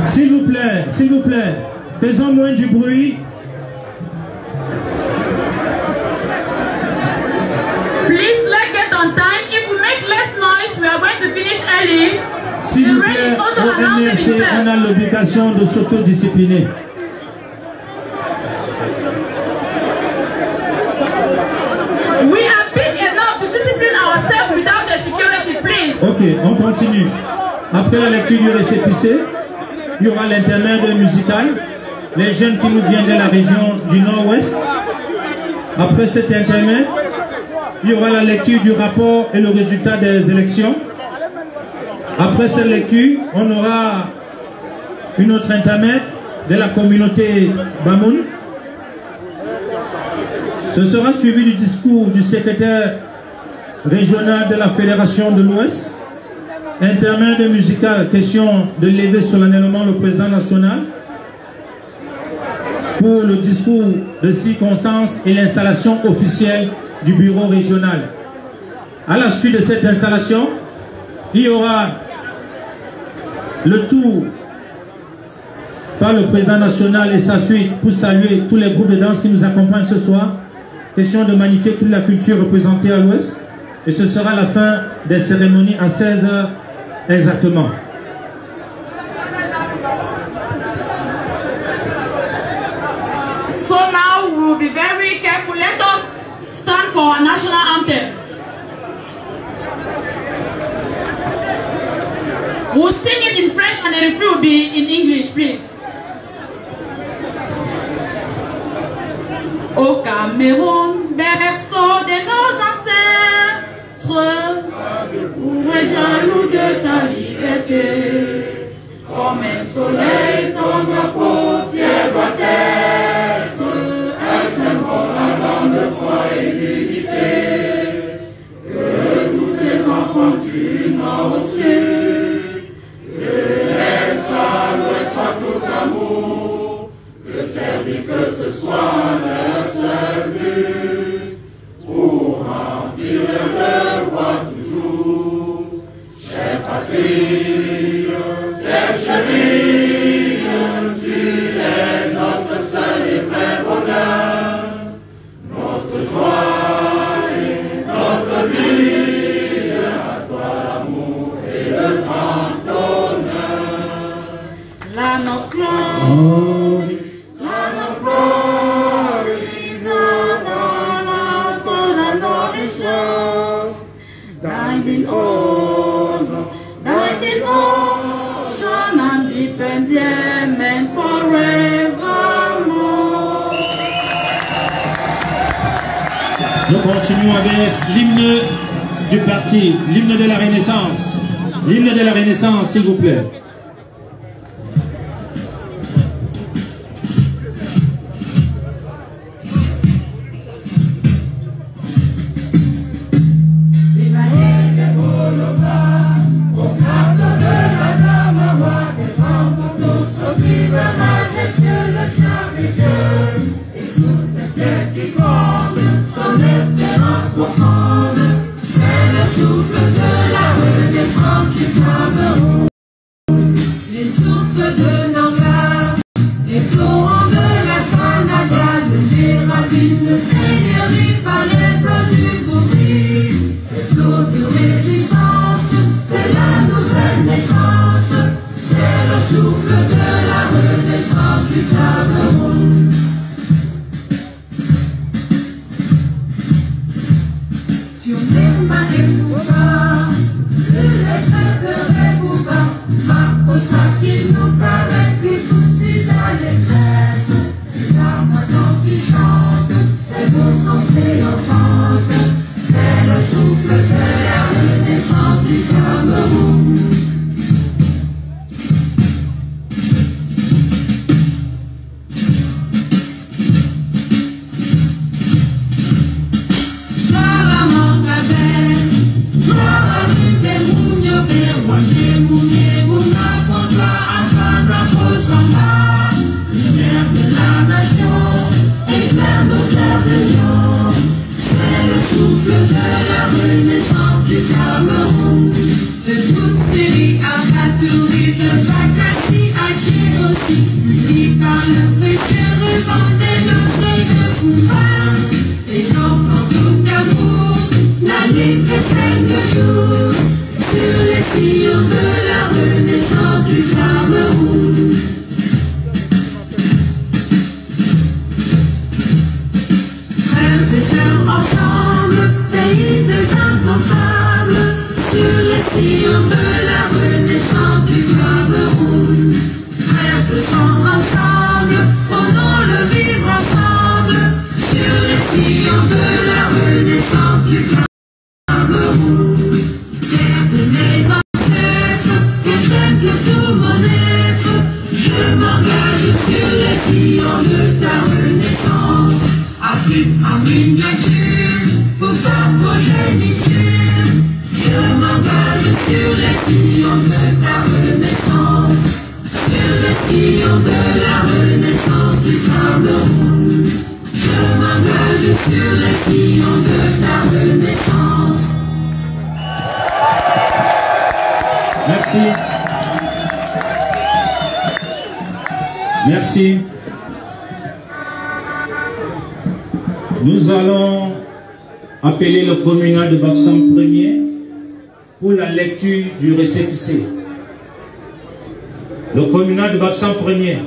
S'il vous plaît, faisons moins du bruit. Please, let's get on time. If we make less noise, we are going to finish early. S'il vous plaît, au MRC, on a l'obligation de s'autodiscipliner. We are big enough to discipline ourselves without the security, please. Ok, on continue. Après la lecture du récépissé, il y aura l'intermède musical, les jeunes qui nous viennent de la région du Nord-Ouest. Après cet intermède, il y aura la lecture du rapport et le résultat des élections. Après cette lecture, on aura une autre intermède de la communauté Bamoun. Ce sera suivi du discours du secrétaire régional de la Fédération de l'Ouest. Intermède musical, question de lever solennellement le président national pour le discours de circonstance et l'installation officielle du bureau régional. À la suite de cette installation, il y aura le tour par le président national et sa suite pour saluer tous les groupes de danse qui nous accompagnent ce soir. Question de magnifier toute la culture représentée à l'Ouest. Et ce sera la fin des cérémonies à 16 h exactement. So now we will be very careful. Let us stand for our national anthem. We'll sing it in French and the refrain will be in English, please. Au Cameroun, berceau de nos ancêtres, pour être jaloux de ta liberté, comme un soleil, ton drapeau fier doit être un symbole ardent de foi et d'unité. Que tous tes enfants du nord au sud, de l'est à l'ouest soient tout amour, de servir que ce soit leur seul but, pour remplir leur devoir toujours. Chère patrie, chère chérie, tu es notre seul et vrai bonheur, notre joie et notre vie, à toi l'amour et le grand honneur. La notre gloire, la notre gloire, died in ocean and dependent and forevermore. Nous continuons avec l'hymne du parti, l'hymne de la Renaissance. L'hymne de la Renaissance, s'il vous plaît. Les sources de Nanga, les torrents de la Sanada, le Géraldine, le Seigneurie par les flots du Gourri. Cette flot de réjouissance, c'est la nouvelle. Merci. Merci. Nous allons appeler le communal de Bafoussam Premier pour la lecture du récépissé. Le communal de Bafoussam Premier.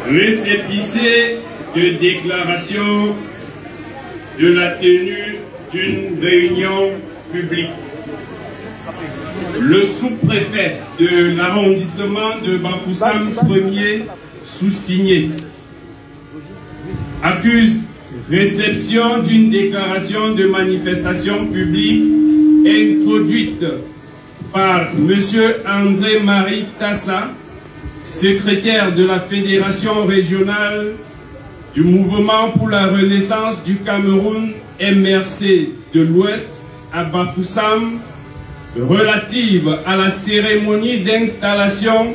Récépissé de déclaration de la tenue d'une réunion publique. Le sous-préfet de l'arrondissement de Bafoussam Premier sous-signé accuse réception d'une déclaration de manifestation publique introduite par M. André-Marie Tassa, secrétaire de la Fédération régionale du Mouvement pour la Renaissance du Cameroun MRC de l'Ouest à Bafoussam, relative à la cérémonie d'installation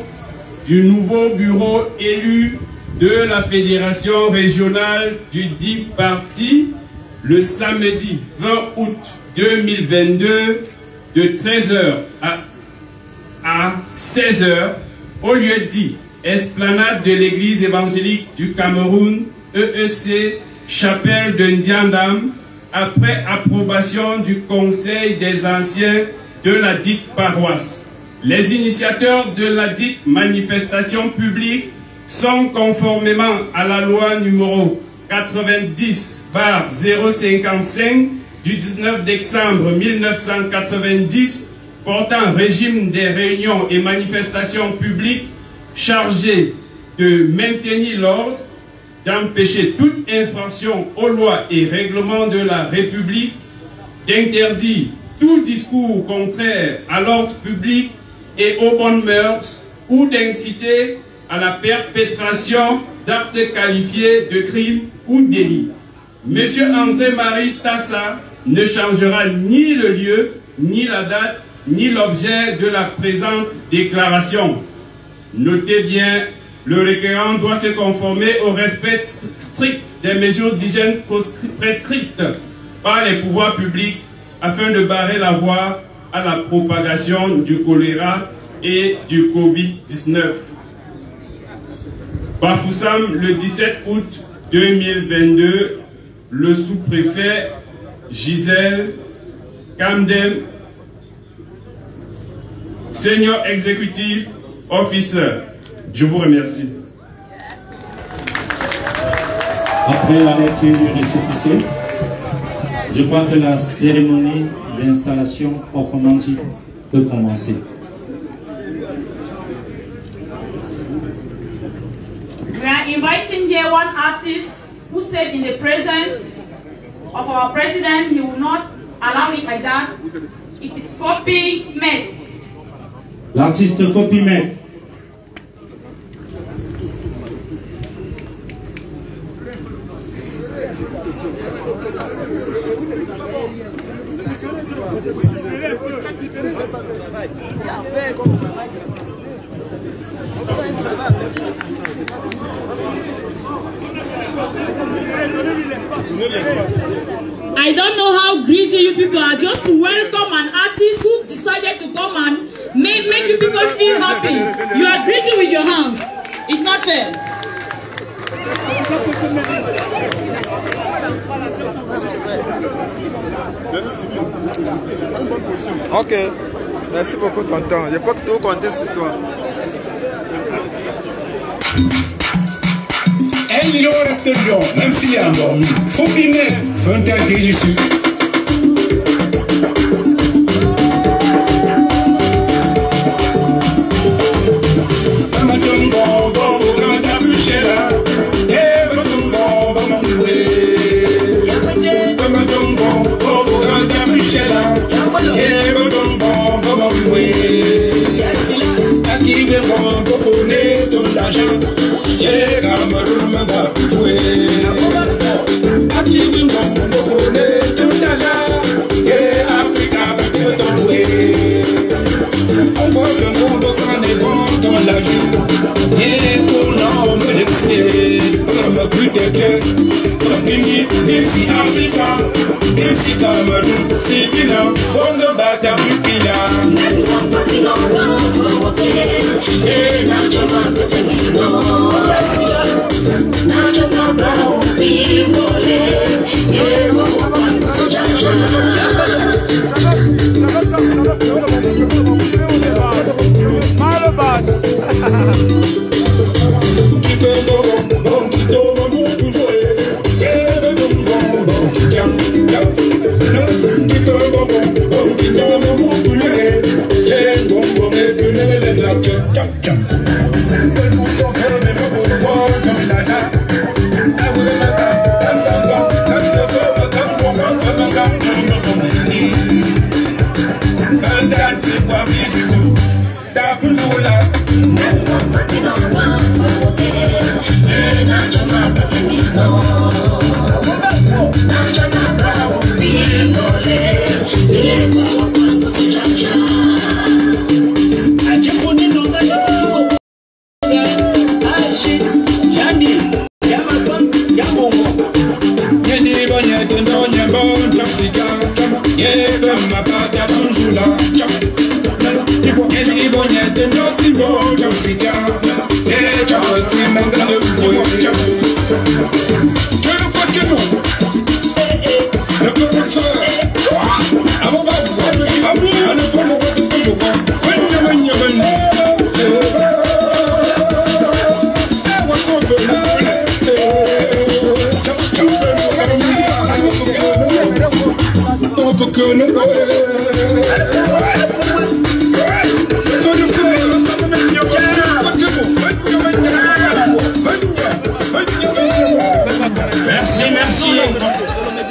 du nouveau bureau élu de la Fédération régionale du dit parti le samedi 20 août 2022 de 13h à 16h au lieu dit esplanade de l'église évangélique du Cameroun, EEC, chapelle de Ndiandam, après approbation du conseil des anciens de la dite paroisse. Les initiateurs de la dite manifestation publique sont conformément à la loi numéro 90/055 du 19 décembre 1990 portant régime des réunions et manifestations publiques chargées de maintenir l'ordre, d'empêcher toute infraction aux lois et règlements de la République, d'interdire tout discours contraire à l'ordre public et aux bonnes mœurs ou d'inciter à la perpétration d'actes qualifiés de crimes ou délits. M. André-Marie Tassa ne changera ni le lieu, ni la date, ni l'objet de la présente déclaration. Notez bien, le requérant doit se conformer au respect strict des mesures d'hygiène prescrites par les pouvoirs publics afin de barrer la voie à la propagation du choléra et du Covid-19. Bafoussam, le 17 août 2022, le sous-préfet Gisèle Camden, Senior Executive Officer. Je vous remercie. Après la lecture du récépissé, je crois que la cérémonie d'installation proprement dit peut commencer. We are inviting here one artist who said in the presence of our president he will not allow it like that. It is Fopi Med. L'artiste Fopi Med. I don't know how greedy you people are just to welcome an artist who decided to come and make you people feel happy. You are greedy with your hands. It's not fair. Ok, merci beaucoup tonton. Je peux tout compter sur toi. Il reste lion, même s'il est endormi. Faut qu'il m'aide, faut un tel que je suis. Ici Africa, ici Cameroun, c'est bien, on ne bat ta pupilla.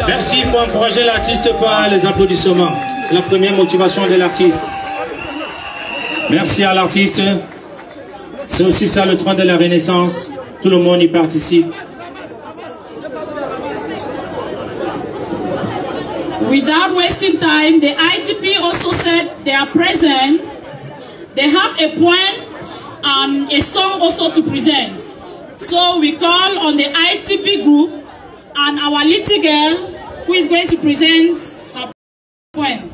Merci, il faut encourager l'artiste par les applaudissements. C'est la première motivation de l'artiste. Merci à l'artiste. C'est aussi ça le trône de la Renaissance. Tout le monde y participe. Without wasting time, the ITP also said they are present. They have a poem and a song also to present. So we call on the ITP group and our little girl who is going to present her poem.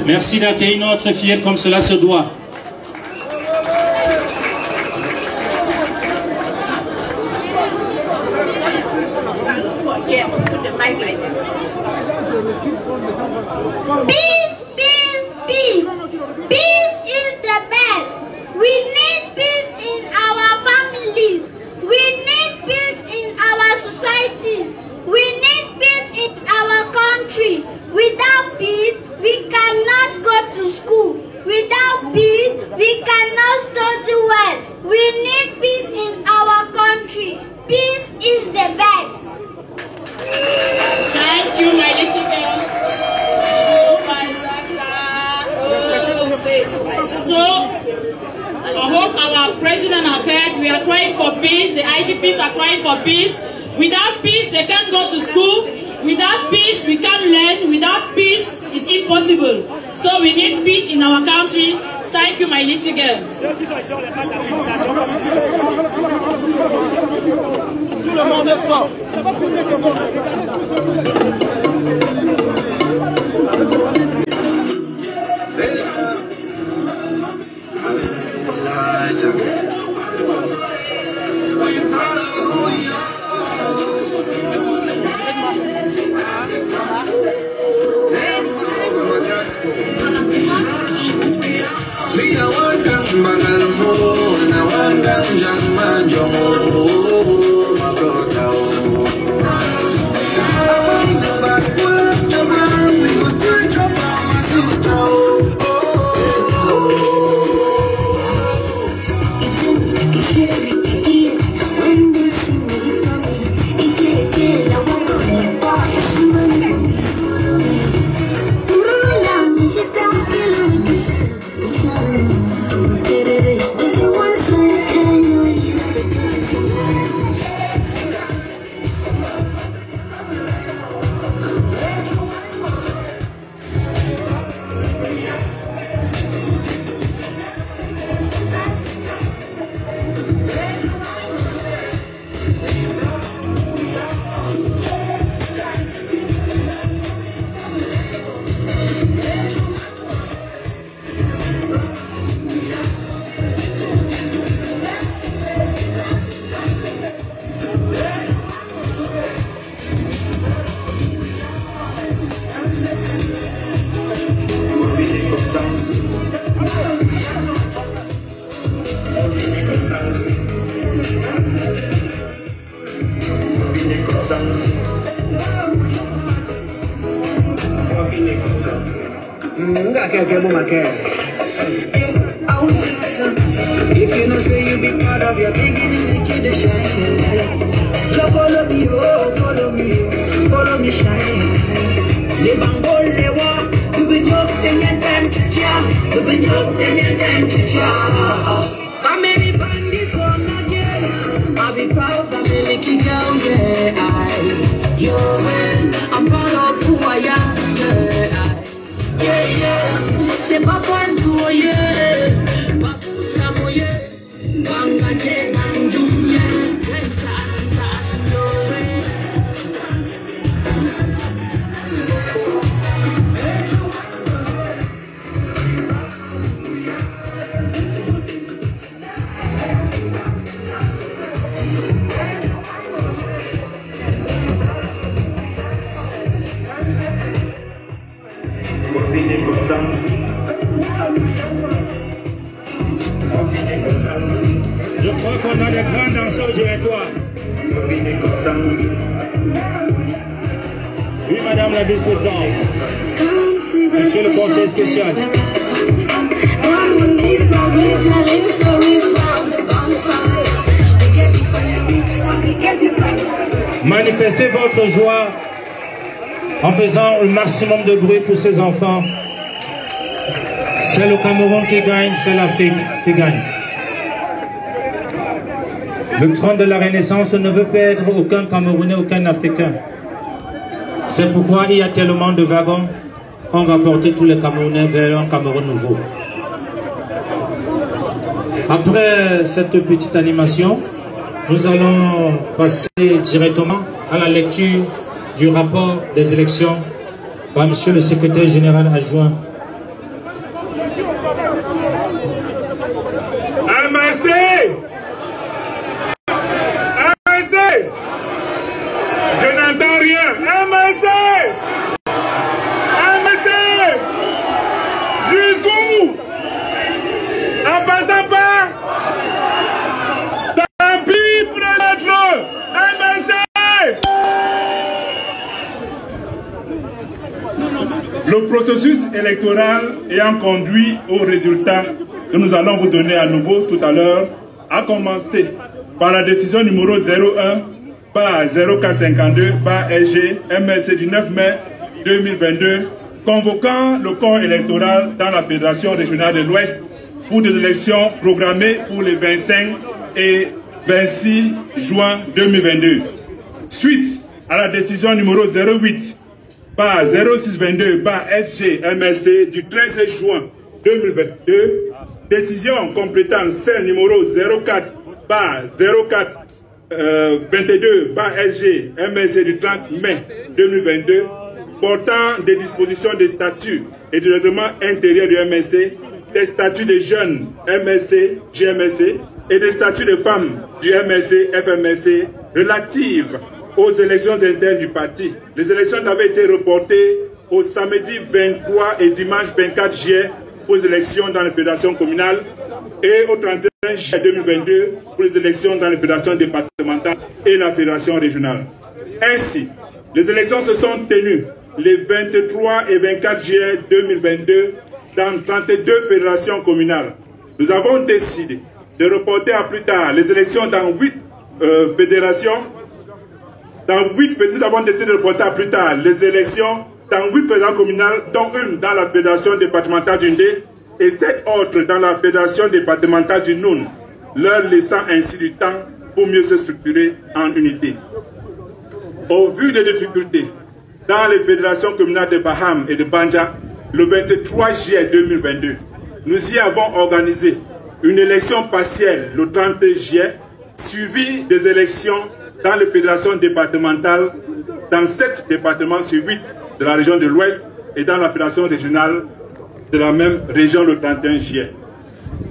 Merci d'accueillir notre fillette comme cela se doit. Peace, peace, peace. Peace is the best. We need peace in our families. We need peace in our societies. We need peace in our country. Without peace, we cannot go to school. Without peace, we cannot study well. We need peace in our country. Peace is the best. Thank you, my little girl. So, I hope our president has heard we are crying for peace. The ITPs are crying for peace. Without peace, they can't go to school. Without peace, we can't learn. Without peace, it's impossible. So we need peace in our country. Thank you, my little girl. Tout le monde est fort. If you know say you be part of your beginning, make it the shining light. Just follow me, oh, follow me, shining light. Le bango le wa, you be joke ten and time to cha, you be joke ten and time to cha. How many bandits on again? I be proud family kick out there. Yo man, I'm proud of who I am. Yeah, yeah, c'est pas point to yeah. Je crois qu'on a des grands danseurs derrière toi. Oui, madame la vice-présidente. Monsieur le conseiller spécial. Manifestez votre joie en faisant le maximum de bruit pour ces enfants. C'est le Cameroun qui gagne, c'est l'Afrique qui gagne. Le trône de la Renaissance ne veut perdre aucun Camerounais, aucun Africain. C'est pourquoi il y a tellement de wagons qu'on va porter tous les Camerounais vers un Cameroun nouveau. Après cette petite animation, nous allons passer directement à la lecture du rapport des élections par Monsieur le secrétaire général adjoint. Je n'entends rien. Jusqu'où? En passant par. Tant pis pour l'autre. Le processus électoral ayant conduit au résultat que nous allons vous donner à nouveau tout à l'heure, a commencé par la décision numéro 01 par 0452 par SG MSC du 9 mai 2022 convoquant le corps électoral dans la Fédération régionale de l'Ouest pour des élections programmées pour les 25 et 26 juin 2022. Suite à la décision numéro 08 par 0622 par SG MSC du 13 juin 2022, décision complétant celle numéro 04 par 04 22 par SG MSC du 30 mai 2022 portant des dispositions des statuts et du règlement intérieur du MSC, des statuts des jeunes MSC, GMSC et des statuts des femmes du MSC, FMSC relatives aux élections internes du parti. Les élections avaient été reportées au samedi 23 et dimanche 24 juillet pour les élections dans les fédérations communales et au 31 juillet 2022 pour les élections dans les fédérations départementales et la fédération régionale. Ainsi, les élections se sont tenues les 23 et 24 juillet 2022 dans 32 fédérations communales. Nous avons décidé de reporter à plus tard les élections dans 8 fédérations. Nous avons décidé de reporter à plus tard les élections dans 8 fédérations communales, dont une dans la fédération départementale du Ndé et 7 autres dans la fédération départementale du Noun, leur laissant ainsi du temps pour mieux se structurer en unité. Au vu des difficultés dans les fédérations communales de Baham et de Banja, le 23 juillet 2022, nous y avons organisé une élection partielle le 30 juillet, suivie des élections dans les fédérations départementales, dans 7 départements sur 8 de la région de l'Ouest et dans la fédération régionale de la même région le 31 juillet.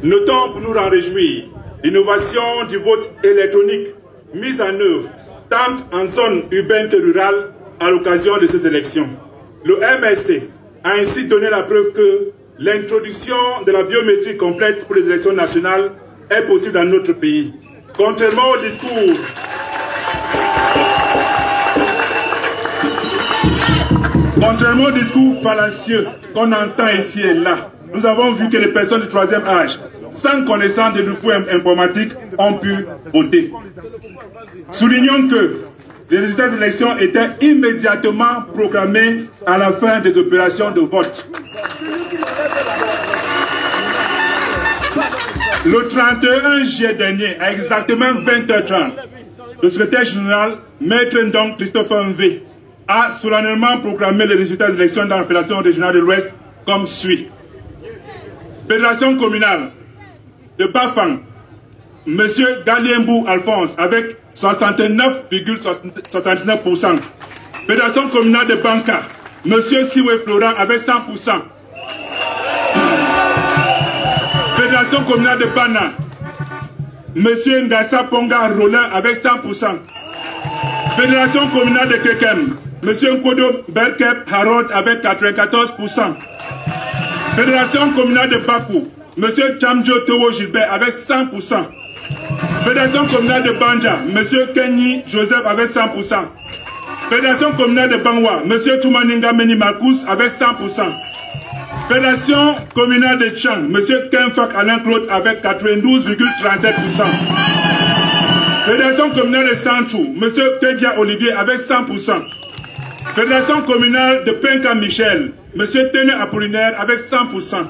Notons pour nous en réjouir l'innovation du vote électronique mise en œuvre tant en zone urbaine que rurale à l'occasion de ces élections. Le MSC a ainsi donné la preuve que l'introduction de la biométrie complète pour les élections nationales est possible dans notre pays. Contrairement au discours fallacieux qu'on entend ici et là, nous avons vu que les personnes du 3e âge, sans connaissance des défauts informatiques, ont pu voter. Soulignons que les résultats de l'élection étaient immédiatement proclamés à la fin des opérations de vote. Le 31 juillet dernier, à exactement 20h30, le secrétaire général, Maître Ndong Christopher Mvé, a solennellement proclamé les résultats des élections dans la Fédération régionale de l'Ouest comme suit. Fédération communale de Bafang, M. Galiembou Alphonse avec 69,79%. Fédération communale de Banca, M. Siwe Florent avec 100%. Fédération communale de Bana, M. Ngassa Ponga Roland avec 100%. Fédération communale de Kekem, M. Nkodo Berkep Harold avec 94%. Fédération communale de Bakou, M. Chamjo Towo Gilbert avec 100%. Fédération communale de Banja, M. Kenyi Joseph avec 100%. Fédération communale de Bangwa, M. Toumaninga Meni Marcus avec 100%. Fédération communale de Chang, M. Kenfak Alain Claude avec 92,37%. Fédération communale de Sanchou, M. Tegia Olivier avec 100%. Fédération communale de Penka Michel, M. Tene Apollinaire avec 100%.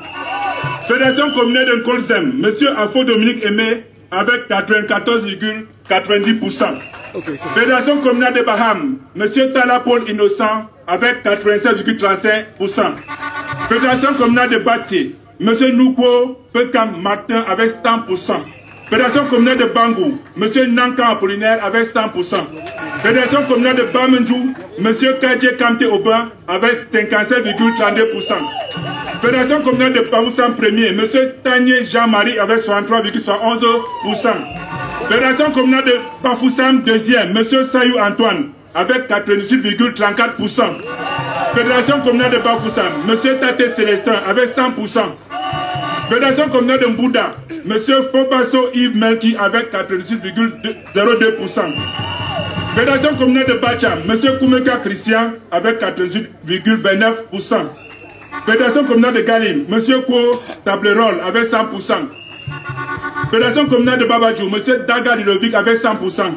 Fédération communale de Nkolzem, M. Afo Dominique Aimé avec 94,90%. Fédération communale de Baham, M. Tala Paul Innocent avec 87,35%. Fédération communale de Bati, M. Nouko Pekam Martin avec 100%. Fédération communale de Bangou, M. Nankan Apollinaire avec 100%. Fédération communale de Bamendou, M. Kadje Kamte Oban avec 57,32%. Fédération communale de Pamoussam 1er, M. Tanier Jean-Marie avec 63,71%. Fédération communale de Bafoussam 2e, M. Sayou Antoine avec 98,34%. Fédération communale de Bafoussam, M. Tate Célestin avec 100%. Fédération communale de Mbouda, M. Fobasso Yves Melki avec 86,02%. Fédération communale de Bacham, M. Koumeka Christian avec 88,29%. Fédération communale de Galim, M. Kwo Tablerol avec 100%. Fédération communale de Babadjou, M. Daga Lilovic avec 100%.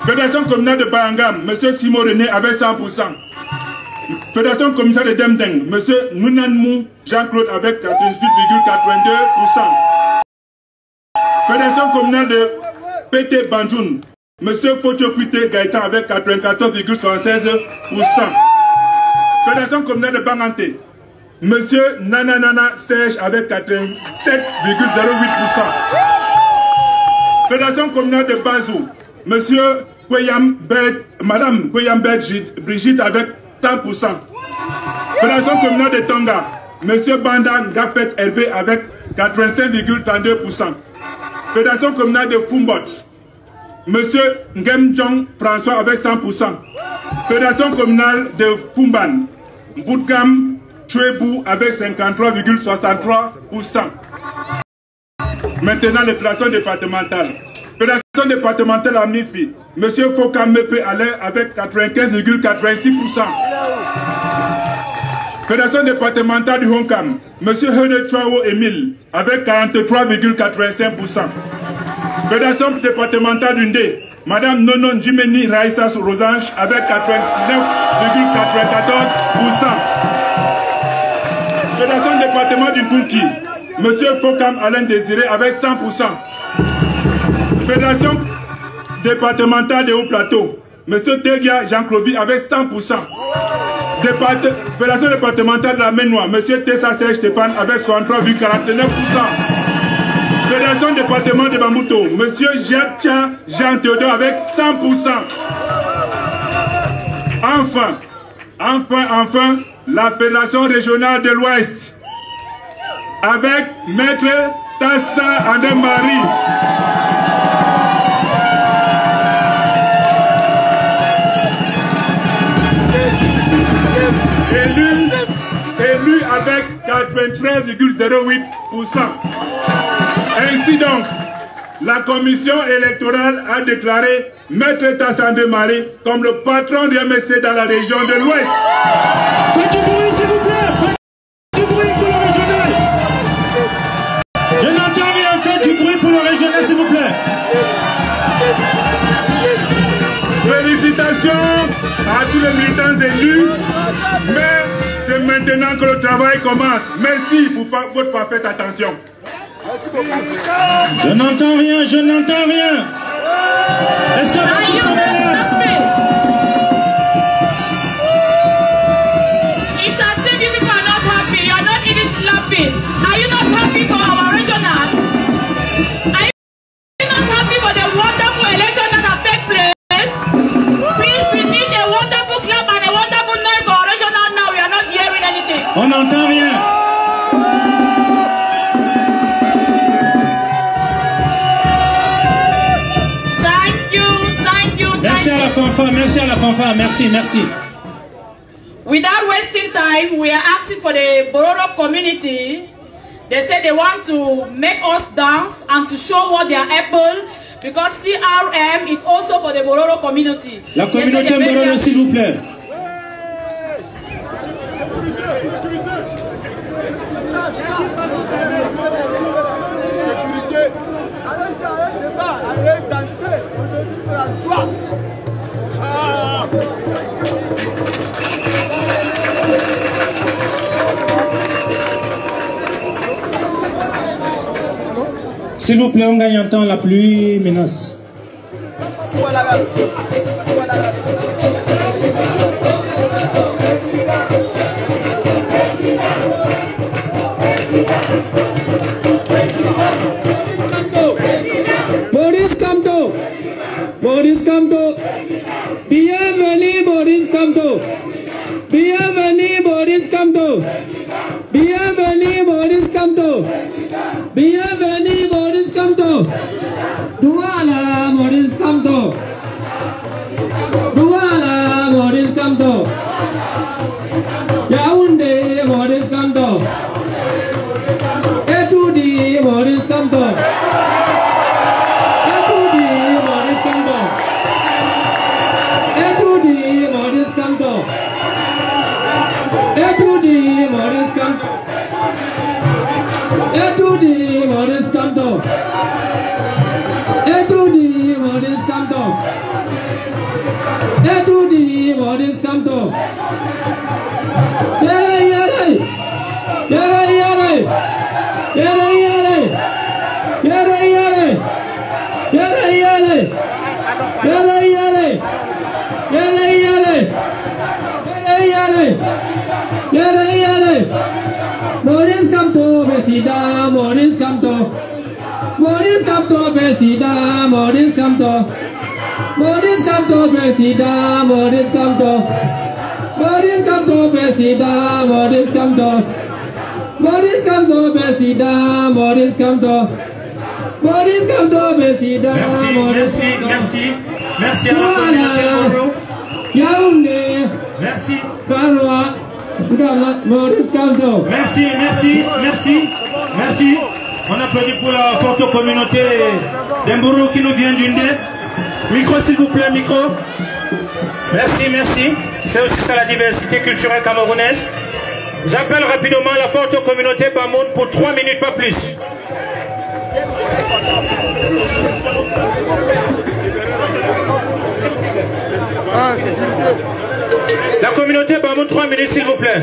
Fédération communale de Bayangam, M. Simon René avec 100%. Fédération communale de Demdeng, M. Nounanmou Jean-Claude avec 88,82%. Fédération communale de PT Banjoun, M. Fotiokwite Gaëtan avec 94,76%. Fédération communale de Bangante, M. Nananana Serge avec 87,08%. Fédération communale de Bazou, M. Madame Kweyam Brigitte avec 100%. Fédération communale de Tonga, M. Banda Gafet Hervé avec 85,32%. Fédération communale de Fumbot, M. Ngemjong François avec 100%. Fédération communale de Fumban, Boudgam Chouebou avec 53,63%. Maintenant, les fédérations départementales. Fédération départementale à Mifi, M. Fokam Mepe Alain avec 95,86%. Fédération départementale du Honkam, M. Hede Chouao Emile avec 43,85%. Fédération départementale du Ndé, Madame Nonon Jimeni Raïssa Rosange avec 89,94%. Fédération départementale du Bouki, M. Fokam Alain Désiré avec 100%. Fédération départementale de Haut-Plateau, M. Tegia Jean-Claude avec 100%. Fédération départementale de la Ménois, M. Tessa Serge Stéphane avec 63,49%. Fédération département de Bambuto, M. Jepcha Jean-Théodore avec 100%. Enfin, la Fédération régionale de l'Ouest avec Maître Tassa Andé-Marie. Élu avec 93,08%. Ainsi donc, la commission électorale a déclaré Maître Tassa Andé-Marie comme le patron du MSC dans la région de l'Ouest. Faites du bruit, s'il vous plaît. Faites du bruit pour le régional. Je n'entends rien. Faites du bruit pour le régional, s'il vous plaît. Félicitations à tous les militants élus, mais c'est maintenant que le travail commence. Merci pour votre parfaite attention. Je n'entends rien, je n'entends rien. Est-ce que vous sont là? It's as if you people are not happy. You are not even clapping. Are you not happy for our regional? Are you not happy for the wonderful election that have taken place? Please, we need a wonderful clap and a wonderful noise for our regional now. We are not hearing anything. On n'entend rien. Merci à la fanfare, merci. Without wasting time, we are asking for the Bororo community. They said they want to make us dance and to show what they are able, because CRM is also for the Bororo community. La communauté Bororo, s'il vous plaît. Sécurité. Allez danser. Aujourd'hui, c'est la joie. S'il vous plaît, on gagne un temps, la pluie menace. Boris Kamto. Boris Kamto. Bienvenue Boris Kamto. Bienvenue Boris Kamto. Bienvenue Boris Kamto. Bienvenue Boris Kamto. Douala Boris Kamto. Douala Boris Kamto. Yaoundé Boris Kamto. Etoudi Boris Kamto. Etoudi Boris Kamto. Etoudi Boris Kamto. Etoudi Boris Kamto. Etoudi Boris Kamto. Etoudi Boris Kamto. Etoudi Boris Kamto. Yere yere. Yere yere. Yere yere. Yere yere. Yere yere. Yere yere. Yere yere. Yere yere. Yere yere. Boris Kamto Besida, Boris Kamto. Boris Kamto Besida, Boris Kamto. Boris Kamto Besida, Boris Kamto. Boris Kamto Besida, Boris Kamto. Boris Kamto Besida, Boris Kamto. Boris Kamto Besida, Merci, merci, merci. Merci à la communauté Moro. Yaoundé. Merci. Karoua. Boris Kamto. Merci, merci, merci, merci. On applaudit pour la forte communauté d'Emburu qui nous vient d'une dette. Micro s'il vous plaît, micro. Merci, merci. C'est aussi ça la diversité culturelle camerounaise. J'appelle rapidement la forte communauté Bamoun pour 3 minutes, pas plus. La communauté Bamoun, 3 minutes s'il vous plaît.